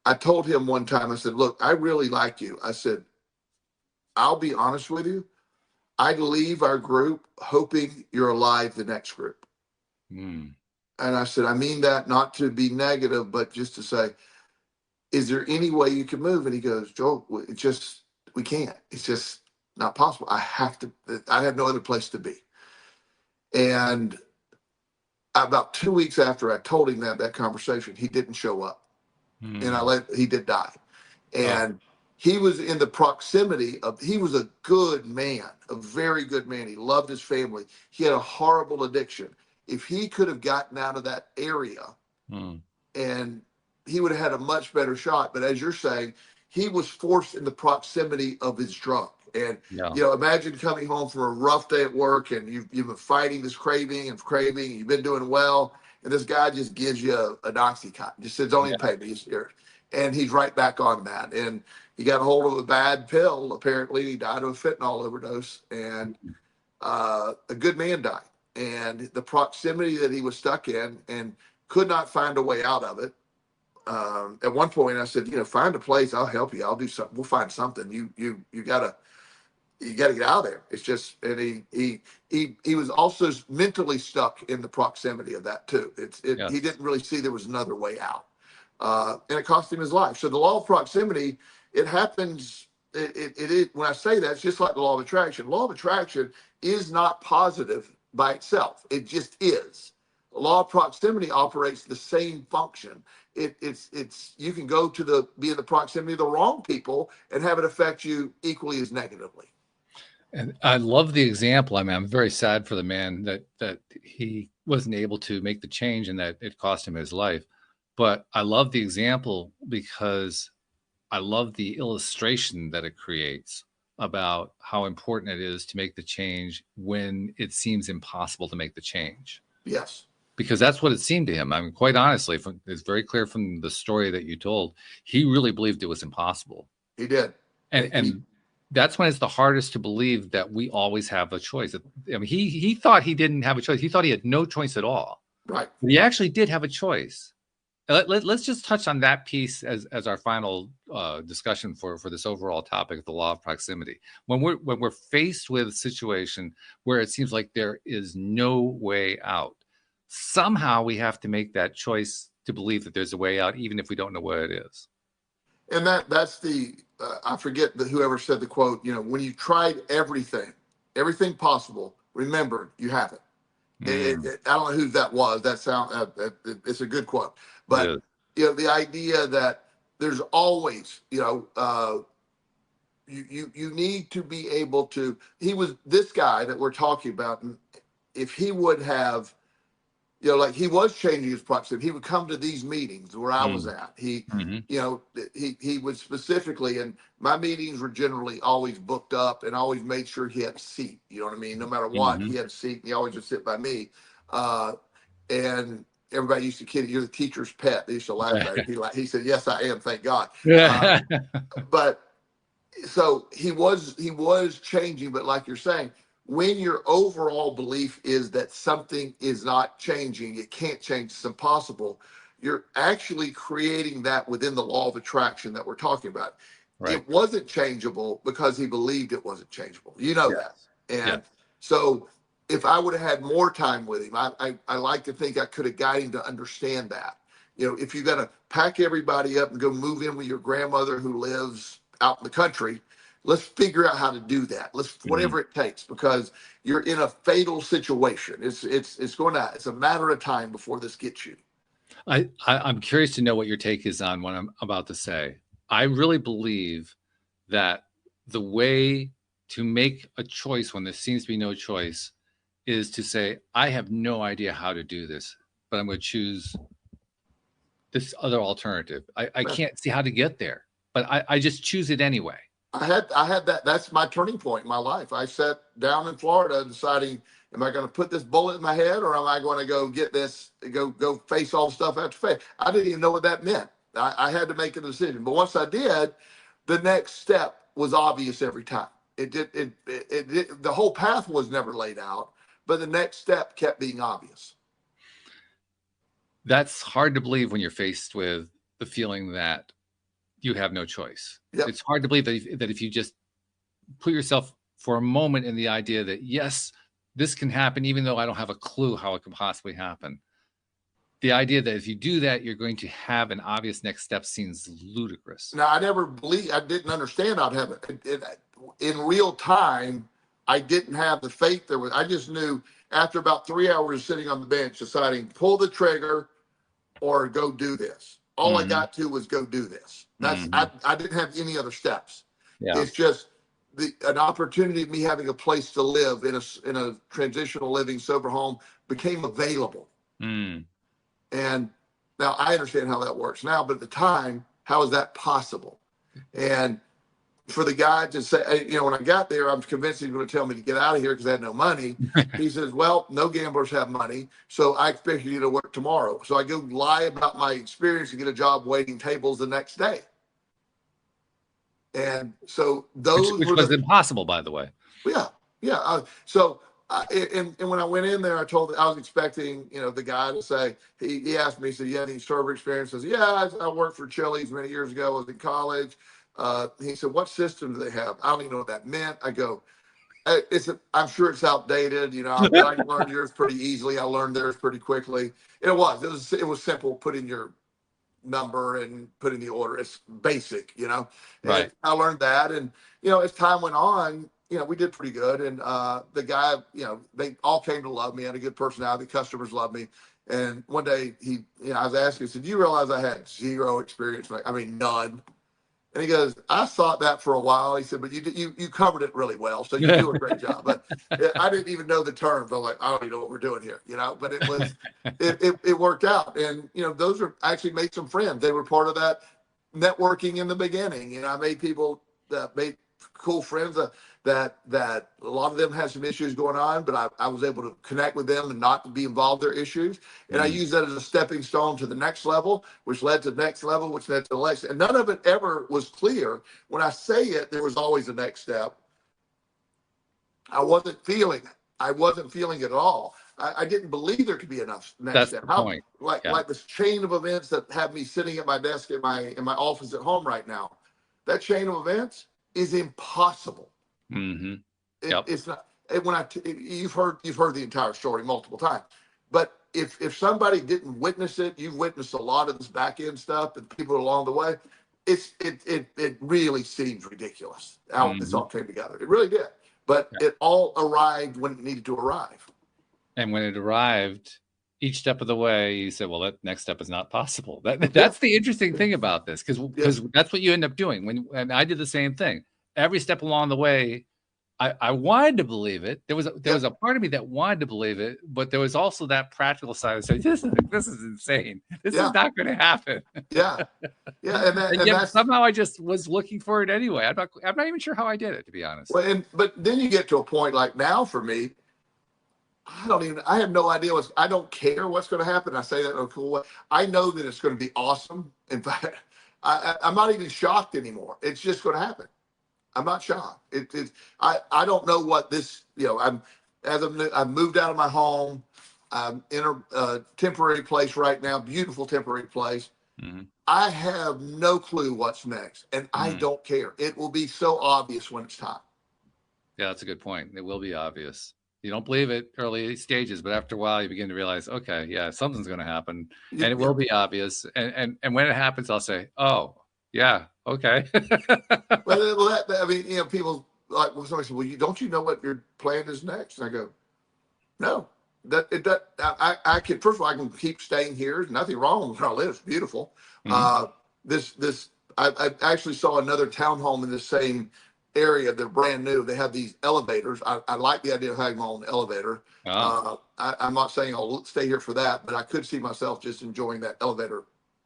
I told him one time, I said, look, I really like you. I said, I'll be honest with you. I'd leave our group hoping you're alive the next group. And I said, I mean that not to be negative, but just to say, is there any way you can move? And he goes, Joel, we can't. It's just not possible. I have no other place to be. And about 2 weeks after I told him that conversation, he didn't show up. And he did die. And he was in the proximity of, he was a good man, a very good man. He loved his family. He had a horrible addiction. If he could have gotten out of that area, and he would have had a much better shot. But as you're saying, he was forced in the proximity of his drug. And, imagine coming home from a rough day at work and you've been fighting this craving, you've been doing well. And this guy just gives you an Oxycontin, just says, don't even pay me. He's here. And he's right back on that. And he got a hold of a bad pill. Apparently he died of a fentanyl overdose, and a good man died. And the proximity that he was stuck in and could not find a way out of it. At one point I said, find a place. I'll help you. I'll do something. We'll find something. You gotta get out of there. It's just, and he was also mentally stuck in the proximity of that too. He didn't really see there was another way out. And it cost him his life. So the law of proximity, it happens. It is, when I say that, it's just like the law of attraction. Law of attraction is not positive by itself. It just is. The law of proximity operates the same function. It's you can go to be in the proximity of the wrong people and have it affect you equally as negatively. And I love the example. I mean, I'm very sad for the man that he wasn't able to make the change and that it cost him his life. But I love the example because I love the illustration that it creates about how important it is to make the change when it seems impossible to make the change. Yes. Because that's what it seemed to him. I mean, quite honestly, it's very clear from the story that you told, he really believed it was impossible. He did. And that's when it's the hardest to believe that we always have a choice. I mean, he thought he didn't have a choice. He thought he had no choice at all. Right. But he actually did have a choice. Let's just touch on that piece as our final discussion for this overall topic of the law of proximity. When we're faced with a situation where it seems like there is no way out, somehow we have to make that choice to believe that there's a way out, even if we don't know what it is. And that's the I forget whoever said the quote. When you tried everything possible, remember you haven't. I don't know who that was. It's a good quote. But the idea that there's always, you need to be able to. This guy that we're talking about, if he would have, like he was changing his proximity, he would come to these meetings where I was at. He would specifically, and my meetings were generally always booked up, and always made sure he had a seat. You know what I mean? No matter what, he had a seat. And he always would sit by me. And everybody used to kid, you're the teacher's pet. They used to laugh at him. He said, yes, I am. Thank God. But so he was changing. But like you're saying, when your overall belief is that something is not changing, it can't change, it's impossible, you're actually creating that within the law of attraction that we're talking about. Right. It wasn't changeable because he believed it wasn't changeable. That. And so if I would have had more time with him, I like to think I could have guided him to understand that. If you're going to pack everybody up and go move in with your grandmother who lives out in the country, let's figure out how to do that. Whatever it takes, because you're in a fatal situation. It's a matter of time before this gets you. I'm curious to know what your take is on what I'm about to say. I really believe that the way to make a choice when there seems to be no choice is to say, I have no idea how to do this, but I'm going to choose this other alternative. I can't see how to get there, but I just choose it anyway. I had that. That's my turning point in my life. I sat down in Florida deciding, am I going to put this bullet in my head, or am I going to go get this, go face all the stuff I have to face? I didn't even know what that meant. I had to make a decision. But once I did, the next step was obvious every time. The whole path was never laid out, but the next step kept being obvious. That's hard to believe when you're faced with the feeling that you have no choice. Yep. It's hard to believe that if you just put yourself for a moment in the idea that, yes, this can happen, even though I don't have a clue how it can possibly happen. The idea that if you do that, you're going to have an obvious next step seems ludicrous. Now, I didn't understand I'd have it. In real time, I didn't have the faith I just knew after about 3 hours sitting on the bench deciding, pull the trigger or go do this. All I got to was go do this. That's I didn't have any other steps. Yeah. It's just an opportunity of me having a place to live in a transitional living sober home became available. And now I understand how that works now, but at the time, how is that possible? And for the guy to say, when I got there, I'm convinced he's going to tell me to get out of here because I had no money. He says, well, no gamblers have money, so I expect you to work tomorrow. So I go lie about my experience and get a job waiting tables the next day. And so which was impossible, by the way. Yeah. And when I went in there, I was expecting, the guy to say, he asked me, he said, you have any server experience? I said, yeah, I worked for Chili's many years ago. I was in college. He said, what system do they have? I don't even know what that meant. I go, I'm sure it's outdated. I learned yours pretty easily. I learned theirs pretty quickly. It was simple. Put in your number and put in the order. It's basic, Right. And I learned that. And, as time went on, we did pretty good. And the guy, they all came to love me. I had a good personality. Customers loved me. And one day I was asking, he said, do you realize I had zero experience? None. And he goes, I thought that for a while. He said, but you covered it really well. So you do a great job. But I didn't even know the terms. I'm like, I don't even know what we're doing here, but it was, it worked out. And, those actually made some friends. They were part of that networking in the beginning. I made people that made cool friends that a lot of them had some issues going on, but I was able to connect with them and not be involved in their issues. And I used that as a stepping stone to the next level, which led to the next level, which led to the next. And none of it ever was clear. When I say it, there was always a next step. I wasn't feeling it. I wasn't feeling it at all. I didn't believe there could be enough next step. The point. Like this chain of events that have me sitting at my desk in my office at home right now. That chain of events is impossible. It's not. You've heard the entire story multiple times, but if somebody didn't witness it, you've witnessed a lot of this back end stuff and people along the way. It really seems ridiculous how this all came together. It really did, but it all arrived when it needed to arrive. And when it arrived, each step of the way, you said, well, that next step is not possible. That's the interesting thing about this, because that's what you end up doing. And I did the same thing. Every step along the way, I wanted to believe it. There was a part of me that wanted to believe it, but there was also that practical side of saying, this is insane. This is not going to happen. Yeah. And yet somehow I just was looking for it anyway. I'm not even sure how I did it, to be honest. Well, but then you get to a point like now for me, I have no idea I don't care what's going to happen. I say that in a cool way. I know that it's going to be awesome. In fact, I'm not even shocked anymore. It's just going to happen. I'm not shocked. I don't know what this, I've moved out of my home. I'm in a temporary place right now, beautiful temporary place. I have no clue what's next, and I don't care. It will be so obvious when it's time. Yeah, that's a good point. It will be obvious. You don't believe it early stages, but after a while you begin to realize, okay, yeah, something's going to happen, and it will be obvious. And when it happens, I'll say, oh, yeah, okay. People like, well, somebody said, well, don't you know what your plan is next? And I go, no, I can, first of all, I can keep staying here. There's nothing wrong with where I live. It's beautiful. Mhm. I actually saw another townhome in the same area. They're brand new. They have these elevators. I like the idea of having my own elevator. Ah, I'm not saying I'll stay here for that, but I could see myself just enjoying that elevator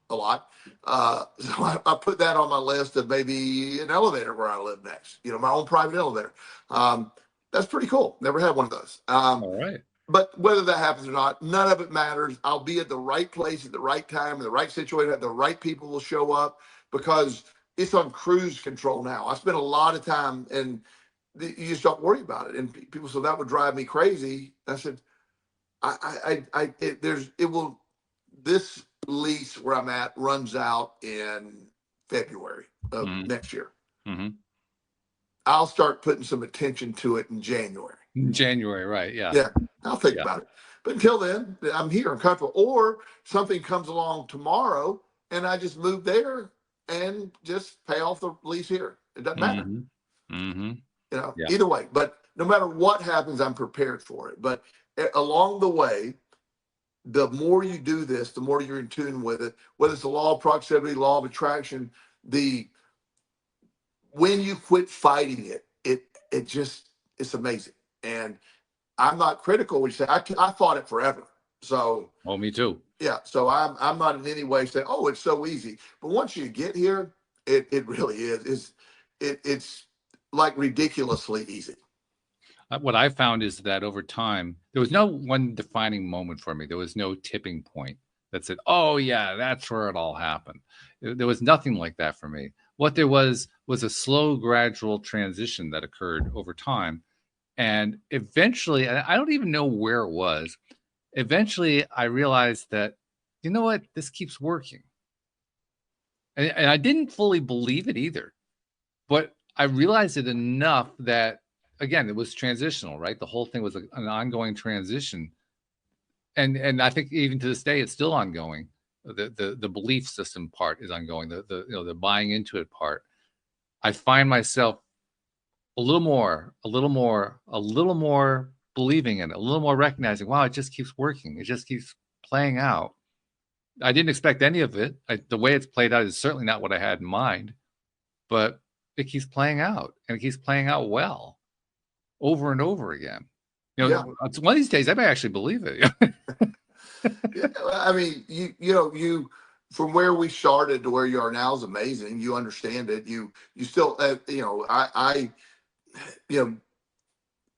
a lot. So I put that on my list of maybe an elevator where I live next. My own private elevator. That's pretty cool. Never had one of those. all right. But whether that happens or not, none of it matters. I'll be at the right place at the right time, in the right situation. The right people will show up because it's on cruise control now. I spend a lot of time, and you just don't worry about it. And people said that would drive me crazy. I said, it will. This lease where I'm at runs out in February of Mhm. next year. Mhm. I'll start putting some attention to it in January. January, right? Yeah. Yeah, I'll think Yeah. about it. But until then, I'm here. I'm comfortable. Or something comes along tomorrow, and I just move there and just pay off the lease here. It doesn't matter. Mhm. Mhm. Yeah. Either way. But no matter what happens, I'm prepared for it. But along the way, the more you do this, the more you're in tune with it. Whether it's the law of proximity, law of attraction, the when you quit fighting it, it just it's amazing. And I'm not critical. We say I fought it forever. So Oh, me too. yeah. So I'm not in any way saying, oh, it's so easy. But once you get here, it really is. It's like ridiculously easy. What I found is that over time, there was no one defining moment for me. There was no tipping point that said, "Oh yeah, that's where it all happened." There was nothing like that for me. What there was a slow, gradual transition that occurred over time, and eventually, I don't even know where it was. Eventually, I realized that, you know what, this keeps working, and I didn't fully believe it either. But I realized it enough that, again, it was transitional, right? The whole thing was an ongoing transition, and I think even to this day, it's still ongoing. The belief system part is ongoing. The buying into it part. I find myself a little more, a little more believing in it, a little more recognizing. Wow, it just keeps working. It just keeps playing out. I didn't expect any of it. The way it's played out is certainly not what I had in mind, but it keeps playing out, and it keeps playing out well over and over again. Yeah. One of these days I may actually believe it. Yeah. I mean, you from where we started to where you are now is amazing. You understand it. You still, I you know,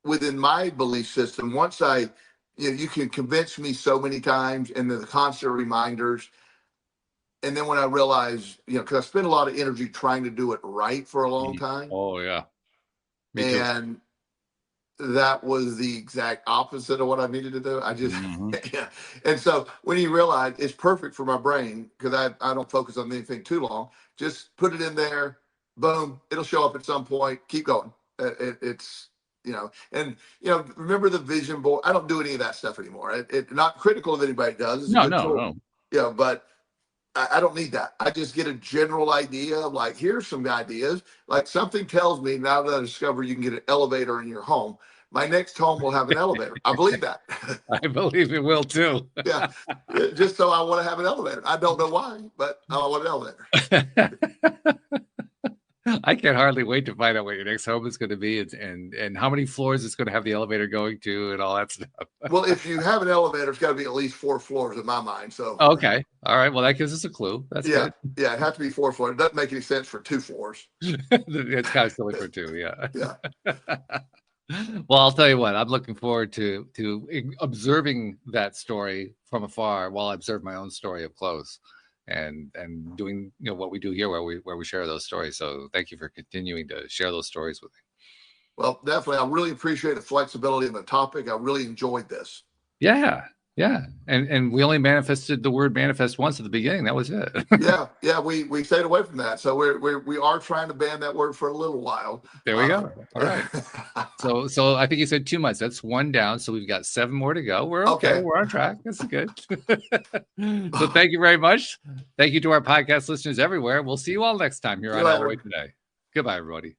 within my belief system, once you can convince me so many times, and then the constant reminders. And then when I realized, because I spent a lot of energy trying to do it right for a long time, Oh yeah, me too. and that was the exact opposite of what I needed to do. I just, Mhm. yeah. And so when you realize it's perfect for my brain, because I don't focus on anything too long, just put it in there, boom, it'll show up at some point. Keep going. It's, and, remember the vision board. I don't do any of that stuff anymore. Not critical of anybody does. It's a No, good no, tool. no. But I don't need that. I just get a general idea of like, here's some ideas. Like something tells me now that I discover you can get an elevator in your home, my next home will have an elevator. I believe that. I believe it will too. Yeah. Just so I want to have an elevator. I don't know why, but I want an elevator. I can hardly wait to find out what your next home is going to be, and how many floors it's going to have the elevator going to, and all that stuff. Well, if you have an elevator, it's got to be at least 4 floors in my mind. So, Okay, all right. Well, that gives us a clue. That's yeah. good. Yeah. It has to be 4 floors. It doesn't make any sense for 2 floors. It's kind of silly for two. Yeah. Yeah. Well, I'll tell you what. I'm looking forward to observing that story from afar while I observe my own story up close, and doing what we do here, where we share those stories. So thank you for continuing to share those stories with me. Well, definitely. I really appreciate the flexibility of the topic. I really enjoyed this. Yeah, yeah. And we only manifested the word manifest once at the beginning. That was it. Yeah. We stayed away from that. So we are trying to ban that word for a little while. There we go. All right. So I think you said 2 months. That's one down. So we've got 7 more to go. We're okay. We're on track. That's good. So thank you very much. Thank you to our podcast listeners everywhere. We'll see you all next time here on LOA Today. Goodbye, everybody.